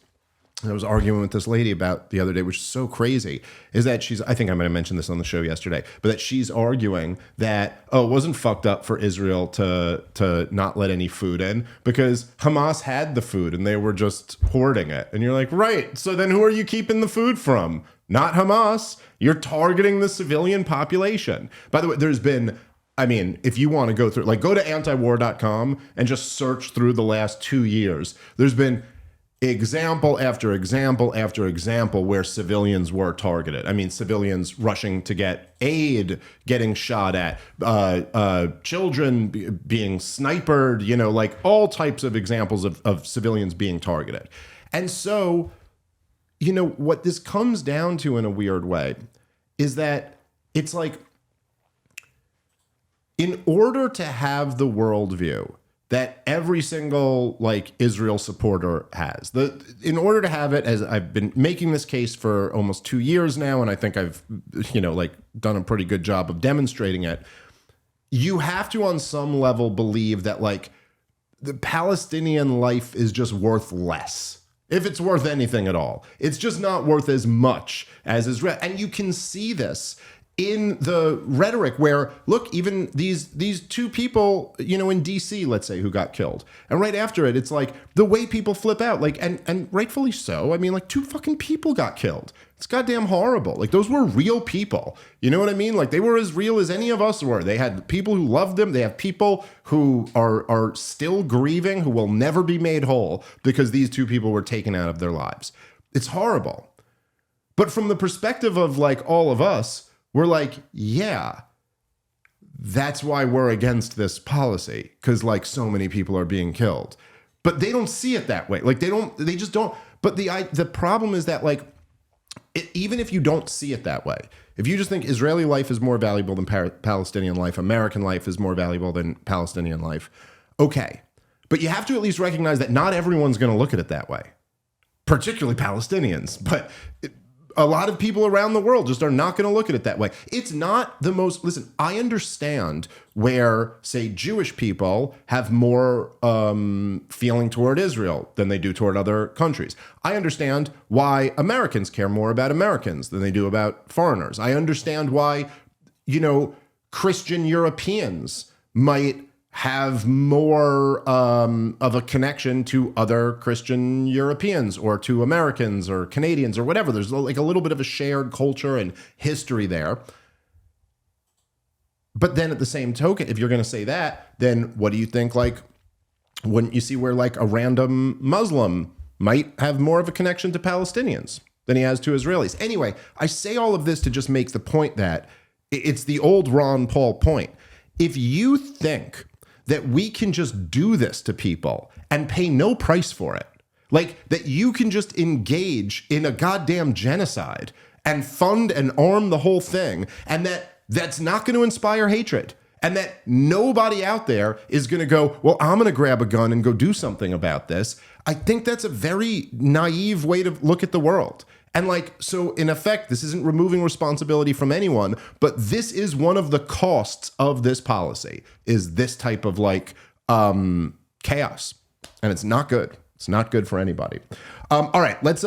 I was arguing with this lady about the other day, which is so crazy, is that I think I might have mentioned this on the show yesterday, but that she's arguing that, it wasn't fucked up for Israel to not let any food in because Hamas had the food and they were just hoarding it. And you're like, right. So then who are you keeping the food from? Not Hamas. You're targeting the civilian population. By the way, there's been, I mean, if you want to go through, like, go to antiwar.com and just search through the last 2 years. There's been example after example after example where civilians were targeted. I mean, civilians rushing to get aid, getting shot at, children being sniped, you know, like all types of examples of civilians being targeted. And so, you know, what this comes down to in a weird way is that it's like, in order to have the worldview that every single, like, Israel supporter has, in order to have it, as I've been making this case for almost 2 years now, and I think I've, you know, like, done a pretty good job of demonstrating it, you have to on some level believe that, like, the Palestinian life is just worth less. If it's worth anything at all, it's just not worth as much as Israel. And you can see this in the rhetoric where, look, even these two people, you know, in DC, let's say, who got killed. And right after it, it's like the way people flip out, like, and rightfully so. I mean, like, 2 fucking people got killed. It's goddamn horrible. Like, those were real people. You know what I mean? Like, they were as real as any of us were. They had people who loved them. They have people who are still grieving, who will never be made whole because these 2 people were taken out of their lives. It's horrible. But from the perspective of, like, all of us, we're like, yeah, that's why we're against this policy, because, like, so many people are being killed. But they don't see it that way. Like, they just don't. But the problem is that, like, even if you don't see it that way, if you just think Israeli life is more valuable than Palestinian life, American life is more valuable than Palestinian life, okay. But you have to at least recognize that not everyone's going to look at it that way, particularly Palestinians. But a lot of people around the world just are not going to look at it that way. It's not the most, listen, I understand where, say, Jewish people have more feeling toward Israel than they do toward other countries. I understand why Americans care more about Americans than they do about foreigners. I understand why, you know, Christian Europeans might have more of a connection to other Christian Europeans or to Americans or Canadians or whatever. There's like a little bit of a shared culture and history there. But then at the same token, if you're going to say that, then what do you think? Like, wouldn't you see where like a random Muslim might have more of a connection to Palestinians than he has to Israelis? Anyway, I say all of this to just make the point that it's the old Ron Paul point. If you think that we can just do this to people and pay no price for it, like that you can just engage in a goddamn genocide and fund and arm the whole thing, and that's not going to inspire hatred, and that nobody out there is going to go, well, I'm going to grab a gun and go do something about this, I think that's a very naive way to look at the world. And like, so in effect, this isn't removing responsibility from anyone, but this is one of the costs of this policy, is this type of like chaos. And it's not good. It's not good for anybody. All right, let's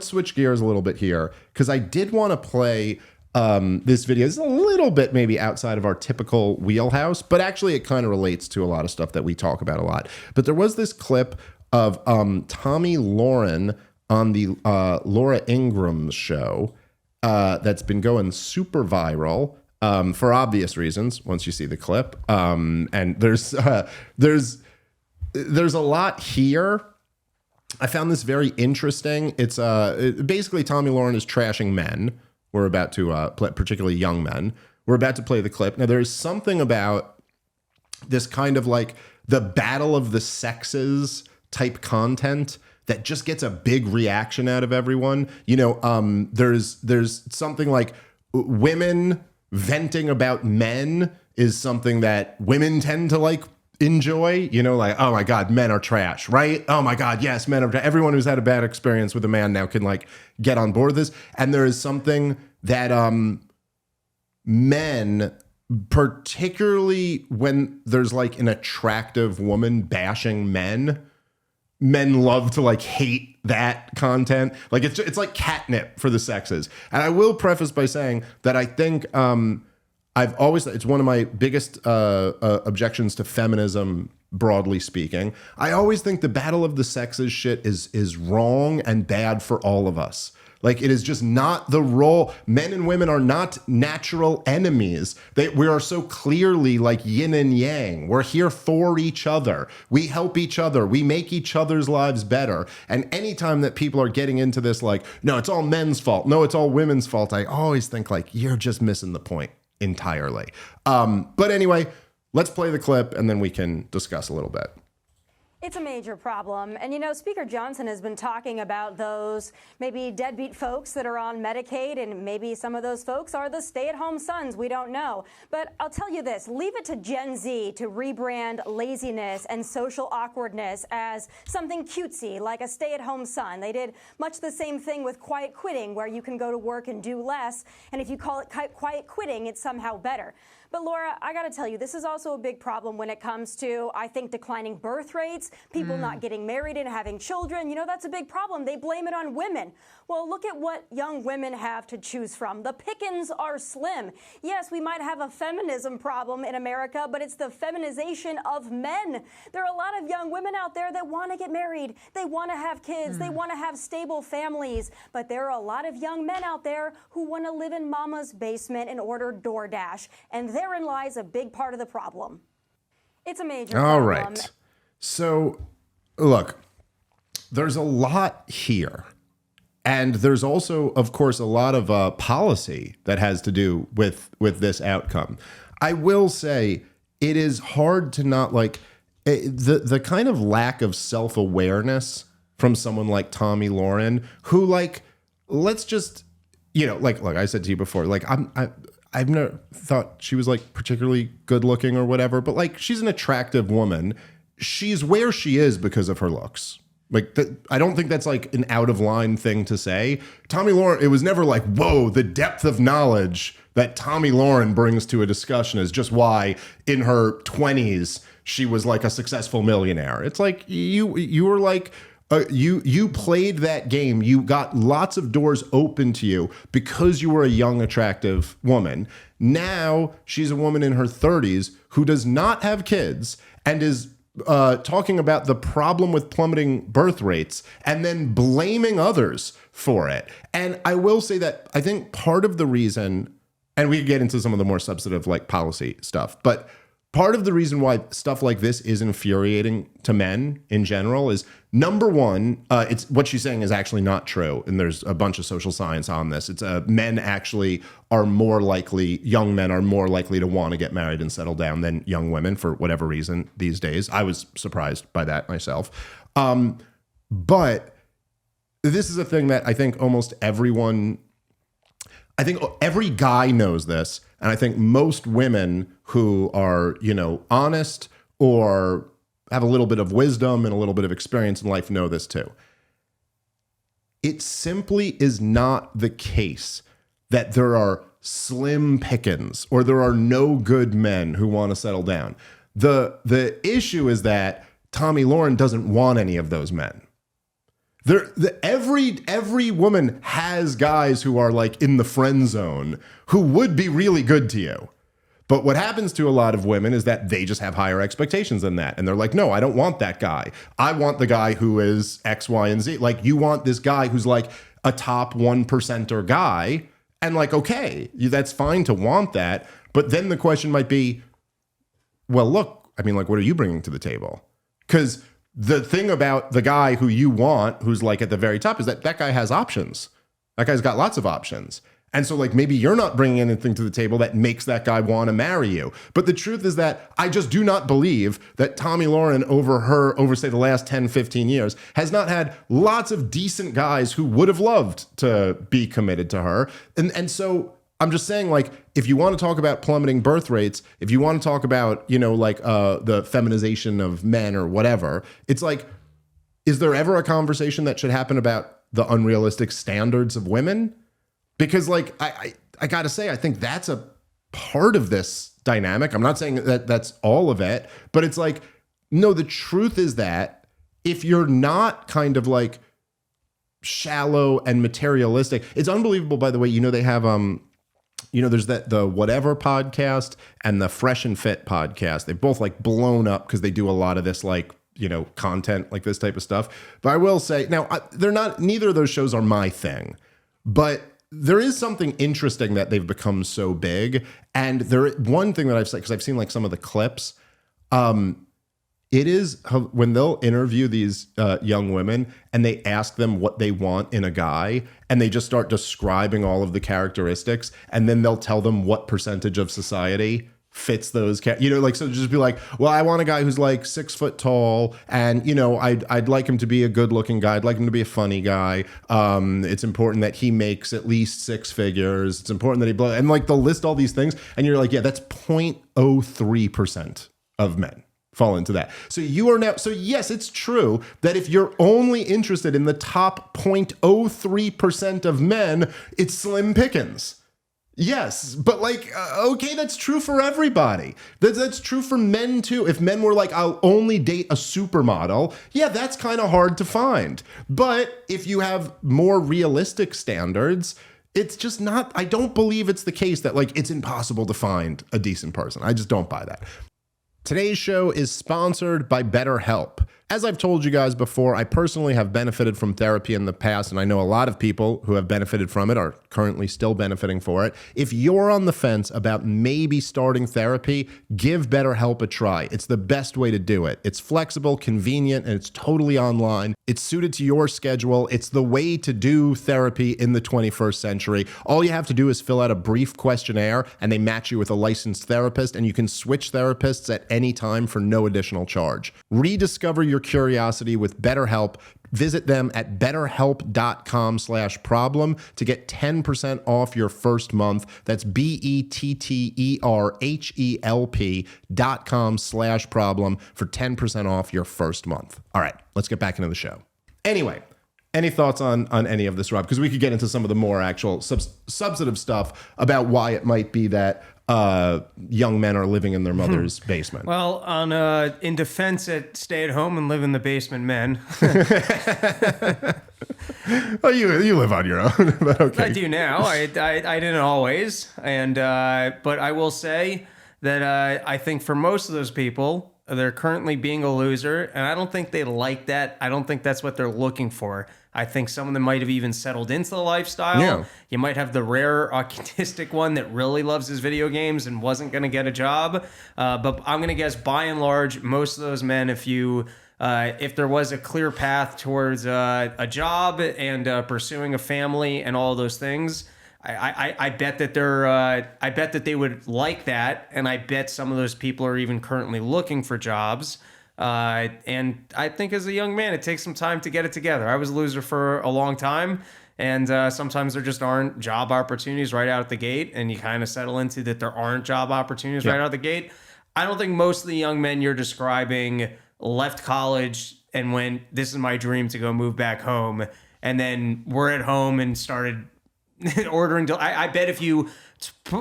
switch gears a little bit here, because I did want to play this video. It's a little bit maybe outside of our typical wheelhouse, but actually it kind of relates to a lot of stuff that we talk about a lot. But there was this clip of Tomi Lahren on the Laura Ingraham's show that's been going super viral for obvious reasons once you see the clip. And there's a lot here. I found this very interesting. It's basically Tomi Lahren is trashing men. We're about to play, particularly young men. We're about to play the clip. Now, there's something about this kind of like the battle of the sexes type content that just gets a big reaction out of everyone. You know, there's something like women venting about men is something that women tend to like enjoy, you know, like, oh my God, men are trash, right? Oh my God, yes, men are trash. Everyone who's had a bad experience with a man now can like get on board with this. And there is something that men, particularly when there's like an attractive woman bashing men love to like hate that content. Like it's like catnip for the sexes. And I will preface by saying that I think it's one of my biggest objections to feminism, broadly speaking. I always think the battle of the sexes shit is wrong and bad for all of us. Like, it is just not the role. Men and women are not natural enemies. We are so clearly like yin and yang. We're here for each other. We help each other. We make each other's lives better. And anytime that people are getting into this, like, no, it's all men's fault. No, it's all women's fault. I always think like, you're just missing the point entirely. But anyway, let's play the clip and then we can discuss a little bit.
It's a major problem. And, you know, Speaker Johnson has been talking about those maybe deadbeat folks that are on Medicaid, and maybe some of those folks are the stay-at-home sons. We don't know. But I'll tell you this, leave it to Gen Z to rebrand laziness and social awkwardness as something cutesy, like a stay-at-home son. They did much the same thing with quiet quitting, where you can go to work and do less. And if you call it quiet quitting, it's somehow better. But Laura, I got to tell you, this is also a big problem when it comes to, I think, declining birth rates, people not getting married and having children. You know, that's a big problem. They blame it on women. Well, look at what young women have to choose from. The pickings are slim. Yes, we might have a feminism problem in America, but it's the feminization of men. There are a lot of young women out there that want to get married. They want to have kids. They want to have stable families. But there are a lot of young men out there who want to live in mama's basement and order DoorDash. And therein lies a big part of the problem. It's a major problem.
All right. So, look, there's a lot here. And there's also, of course, a lot of policy that has to do with this outcome. I will say it is hard to not like the kind of lack of self-awareness from someone like Tomi Lahren, who, like, let's just, you know, like I said to you before, like I've never thought she was like particularly good looking or whatever, but like she's an attractive woman. She's where she is because of her looks. Like, I don't think that's like an out of line thing to say. Tomi Lahren, it was never like, whoa, the depth of knowledge that Tomi Lahren brings to a discussion is just why in her 20s she was like a successful millionaire. It's like you were like You played that game. You got lots of doors open to you because you were a young, attractive woman. Now she's a woman in her 30s who does not have kids and is talking about the problem with plummeting birth rates and then blaming others for it. And I will say that I think part of the reason, and we could get into some of the more substantive like policy stuff, but part of the reason why stuff like this is infuriating to men in general is, number one, it's what she's saying is actually not true. And there's a bunch of social science on this. It's men actually are more likely, young men are more likely to want to get married and settle down than young women for whatever reason these days. I was surprised by that myself. But this is a thing that I think almost everyone, I think every guy knows this. And I think most women who are, honest or have a little bit of wisdom and a little bit of experience in life know this too. It simply is not the case that there are slim pickings or there are no good men who want to settle down. The issue is that Tomi Lahren doesn't want any of those men. Every woman has guys who are like in the friend zone who would be really good to you. But what happens to a lot of women is that they just have higher expectations than that. And they're like, no, I don't want that guy. I want the guy who is X, Y, and Z. Like, you want this guy who's like a top 1%er guy. And like, okay, that's fine to want that. But then the question might be, well, look, I mean, like, what are you bringing to the table? Because the thing about the guy who you want, who's like at the very top, is that that guy has options. That guy's got lots of options. And so like maybe you're not bringing anything to the table that makes that guy want to marry you. But the truth is that I just do not believe that Tomi Lahren over say the last 10, 15 years has not had lots of decent guys who would have loved to be committed to her. And so I'm just saying, like, if you want to talk about plummeting birth rates, if you want to talk about, the feminization of men or whatever, it's like, is there ever a conversation that should happen about the unrealistic standards of women? Because, like, I got to say, I think that's a part of this dynamic. I'm not saying that that's all of it, but it's like, no, the truth is that if you're not kind of like shallow and materialistic, it's unbelievable, by the way, they have, there's the Whatever podcast and the Fresh and Fit podcast. They've both like blown up because they do a lot of this like, content like this type of stuff. But I will say now neither of those shows are my thing, but there is something interesting that they've become so big. And one thing that I've said, because I've seen like some of the clips, it is when they'll interview these young women and they ask them what they want in a guy, and they just start describing all of the characteristics, and then they'll tell them what percentage of society fits those, so just be like, well, I want a guy who's like 6 foot tall, and I'd like him to be a good looking guy. I'd like him to be a funny guy. It's important that he makes at least 6 figures. It's important that he and like they'll list all these things, and you're like, yeah, that's 0.03% of men fall into that. So yes, it's true that if you're only interested in the top 0.03% of men, it's slim pickings. Yes, but like, okay, that's true for everybody. That's true for men too. If men were like, I'll only date a supermodel, yeah, that's kind of hard to find. But if you have more realistic standards, it's just not, I don't believe it's the case that like it's impossible to find a decent person. I just don't buy that. Today's show is sponsored by BetterHelp. As I've told you guys before, I personally have benefited from therapy in the past, and I know a lot of people who have benefited from it are currently still benefiting for it. If you're on the fence about maybe starting therapy, give BetterHelp a try. It's the best way to do it. It's flexible, convenient, and it's totally online. It's suited to your schedule. It's the way to do therapy in the 21st century. All you have to do is fill out a brief questionnaire, and they match you with a licensed therapist, and you can switch therapists at any time for no additional charge. Rediscover your curiosity with BetterHelp. Visit them at betterhelp.com/problem to get 10% off your first month. That's BetterHelp.com/problem for 10% off your first month. All right, let's get back into the show. Anyway, any thoughts on any of this, Rob? Because we could get into some of the more actual substantive stuff about why it might be that young men are living in their mother's basement.
Well, in defense at stay at home and live in the basement men.
Oh, you live on your own, but okay.
I do now. I didn't always, and but I will say that I think for most of those people, they're currently being a loser, and I don't think they like that. I don't think that's what they're looking for. I think some of them might have even settled into the lifestyle. Yeah. You might have the rare autistic one that really loves his video games and wasn't going to get a job. But I'm going to guess by and large, most of those men, if there was a clear path towards a job and pursuing a family and all those things, I bet that I bet that they would like that, and I bet some of those people are even currently looking for jobs. And I think as a young man, it takes some time to get it together. I was a loser for a long time, and sometimes there just aren't job opportunities right out of the gate, and you kind of settle into that there aren't job opportunities right out of the gate. I don't think most of the young men you're describing left college and went, this is my dream to go move back home, and then were at home and started ordering. I bet if you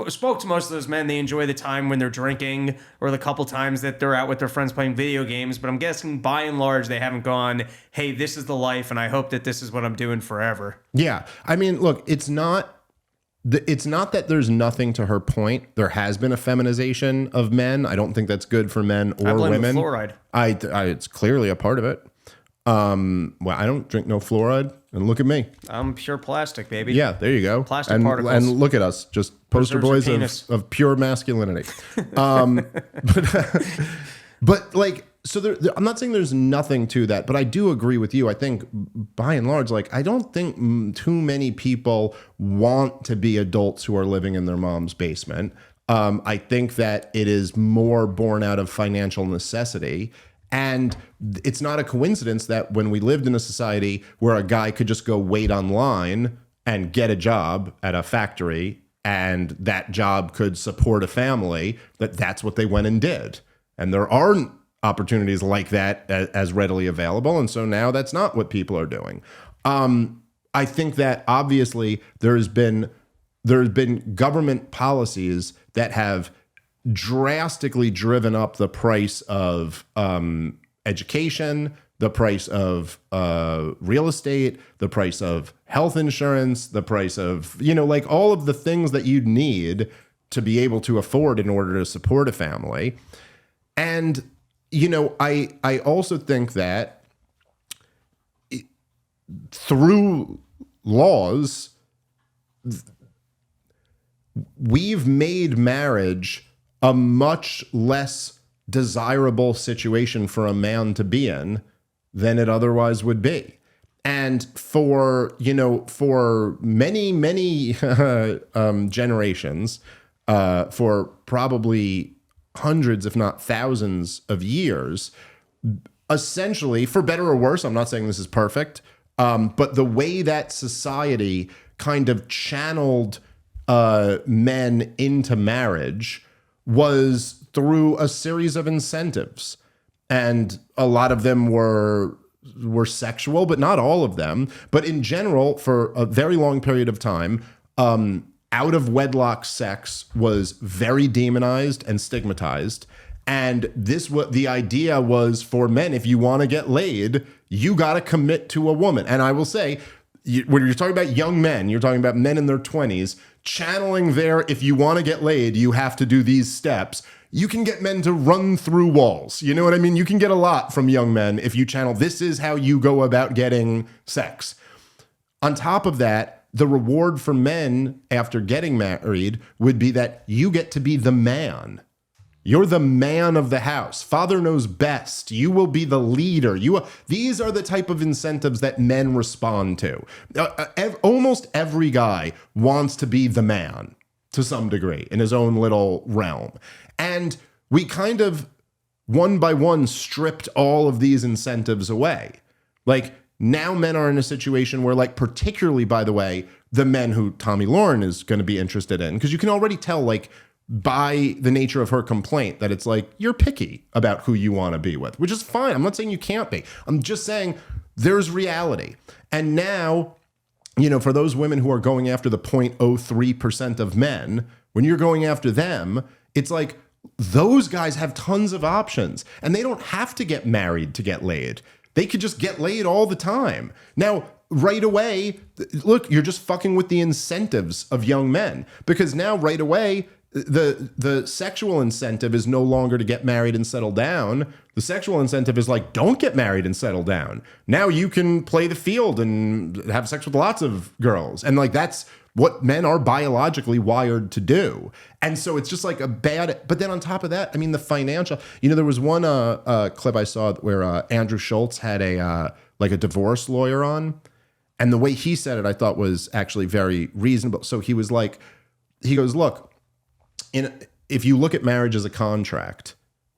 spoke to most of those men, they enjoy the time when they're drinking or the couple times that they're out with their friends playing video games. But I'm guessing by and large, they haven't gone, hey, this is the life, and I hope that this is what I'm doing forever.
Yeah. I mean, look, it's not that there's nothing to her point. There has been a feminization of men. I don't think that's good for men or women.
Fluoride.
It's clearly a part of it. Well, I don't drink no fluoride, and look at me.
I'm pure plastic, baby.
Yeah, there you go.
Plastic particles.
And look at us, just poster boys of pure masculinity. But like, so I'm not saying there's nothing to that, but I do agree with you. I think by and large, like, I don't think too many people want to be adults who are living in their mom's basement. I think that it is more born out of financial necessity. And it's not a coincidence that when we lived in a society where a guy could just go wait online and get a job at a factory, and that job could support a family, that's what they went and did. And there aren't opportunities like that as readily available. And so now that's not what people are doing. I think that obviously there's been government policies that have drastically driven up the price of education, the price of real estate, the price of health insurance, the price of, like all of the things that you'd need to be able to afford in order to support a family. And, I also think that through laws, we've made marriage a much less desirable situation for a man to be in than it otherwise would be. And for many generations, for probably hundreds, if not thousands of years, essentially, for better or worse, I'm not saying this is perfect, but the way that society kind of channeled men into marriage was through a series of incentives. And a lot of them were sexual, but not all of them. But in general, for a very long period of time, out of wedlock sex was very demonized and stigmatized. And the idea was for men, if you want to get laid, you got to commit to a woman. And I will say, when you're talking about young men, you're talking about men in their 20s, channeling if you want to get laid, you have to do these steps. You can get men to run through walls. You know what I mean? You can get a lot from young men if you channel, this is how you go about getting sex. On top of that, the reward for men after getting married would be that you get to be the man. You're the man of the house. Father knows best. You will be the leader. These are the type of incentives that men respond to. Almost every guy wants to be the man to some degree in his own little realm. And we kind of, one by one, stripped all of these incentives away. Like, now men are in a situation where, like, particularly, by the way, the men who Tomi Lahren is going to be interested in, because you can already tell, like, by the nature of her complaint, that it's like, you're picky about who you want to be with, which is fine. I'm not saying you can't be. I'm just saying there's reality. And now, for those women who are going after the 0.03% of men, when you're going after them, it's like those guys have tons of options and they don't have to get married to get laid. They could just get laid all the time. Now, right away, look, you're just fucking with the incentives of young men, because now right away, the sexual incentive is no longer to get married and settle down. The sexual incentive is like, don't get married and settle down. Now you can play the field and have sex with lots of girls. And like, that's what men are biologically wired to do. And so it's just like a bad, but then on top of that, I mean, the financial, there was one clip I saw where Andrew Schultz had a divorce lawyer on, and the way he said it, I thought was actually very reasonable. So he was like, he goes, look, if you look at marriage as a contract,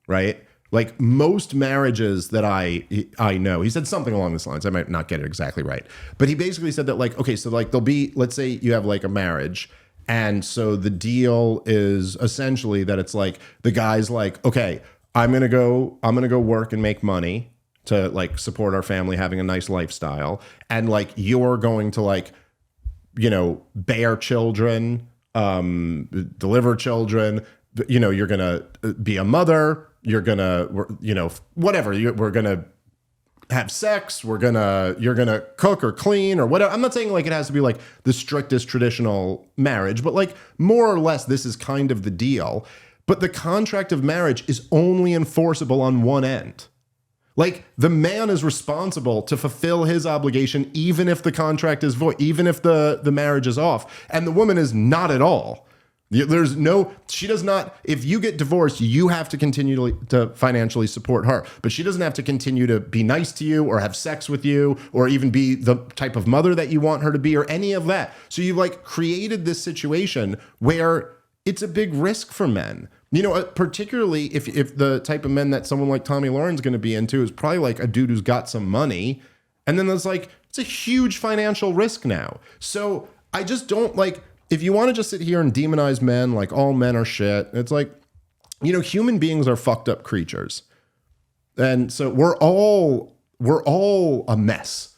right? Like most marriages that I know, he said something along this lines. I might not get it exactly right, but he basically said that like, okay, so like there'll be, let's say you have like a marriage, and so the deal is essentially that it's like the guy's like, okay, I'm gonna go work and make money to like support our family, having a nice lifestyle, and like you're going to like, bear children, deliver children, you're gonna be a mother, you're gonna, whatever, we're gonna have sex, you're gonna cook or clean or whatever. I'm not saying like it has to be like the strictest traditional marriage, but like more or less this is kind of the deal. But the contract of marriage is only enforceable on one end. Like the man is responsible to fulfill his obligation, even if the contract is void, even if the marriage is off. And the woman is not at all. She does not, if you get divorced, you have to continue to financially support her, but she doesn't have to continue to be nice to you or have sex with you or even be the type of mother that you want her to be or any of that. So you've like created this situation where it's a big risk for men. Particularly if the type of men that someone like Tomi Lahren's going to be into is probably like a dude who's got some money. And then there's like, it's a huge financial risk now. So I just don't like, if you want to just sit here and demonize men, like all men are shit, it's like, human beings are fucked up creatures. And so we're all a mess,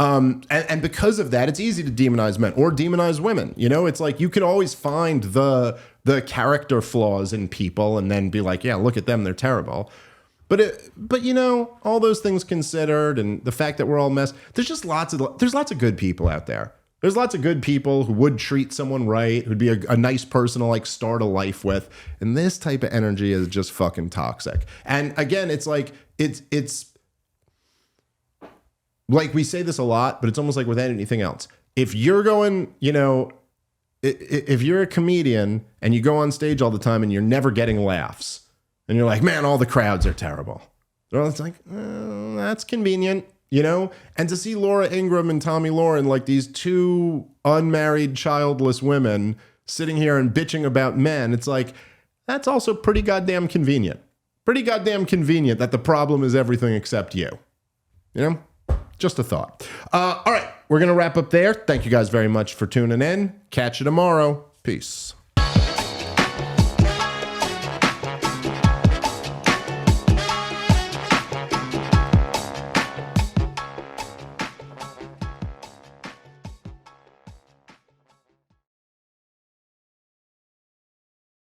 And because of that, it's easy to demonize men or demonize women. It's like you could always find the character flaws in people and then be like, yeah, look at them, they're terrible. But all those things considered, and the fact that we're all a mess, there's lots of good people out there. There's lots of good people who would treat someone right, who'd be a nice person to like start a life with. And this type of energy is just fucking toxic. And again, it's like, it's like we say this a lot, but it's almost like with anything else. If you're going, if you're a comedian and you go on stage all the time and you're never getting laughs and you're like, man, all the crowds are terrible. Well, it's like, that's convenient, And to see Laura Ingraham and Tomi Lahren, like these two unmarried, childless women sitting here and bitching about men, it's like, that's also pretty goddamn convenient. Pretty goddamn convenient that the problem is everything except you. Just a thought. All right, we're going to wrap up there. Thank you guys very much for tuning in. Catch you tomorrow. Peace.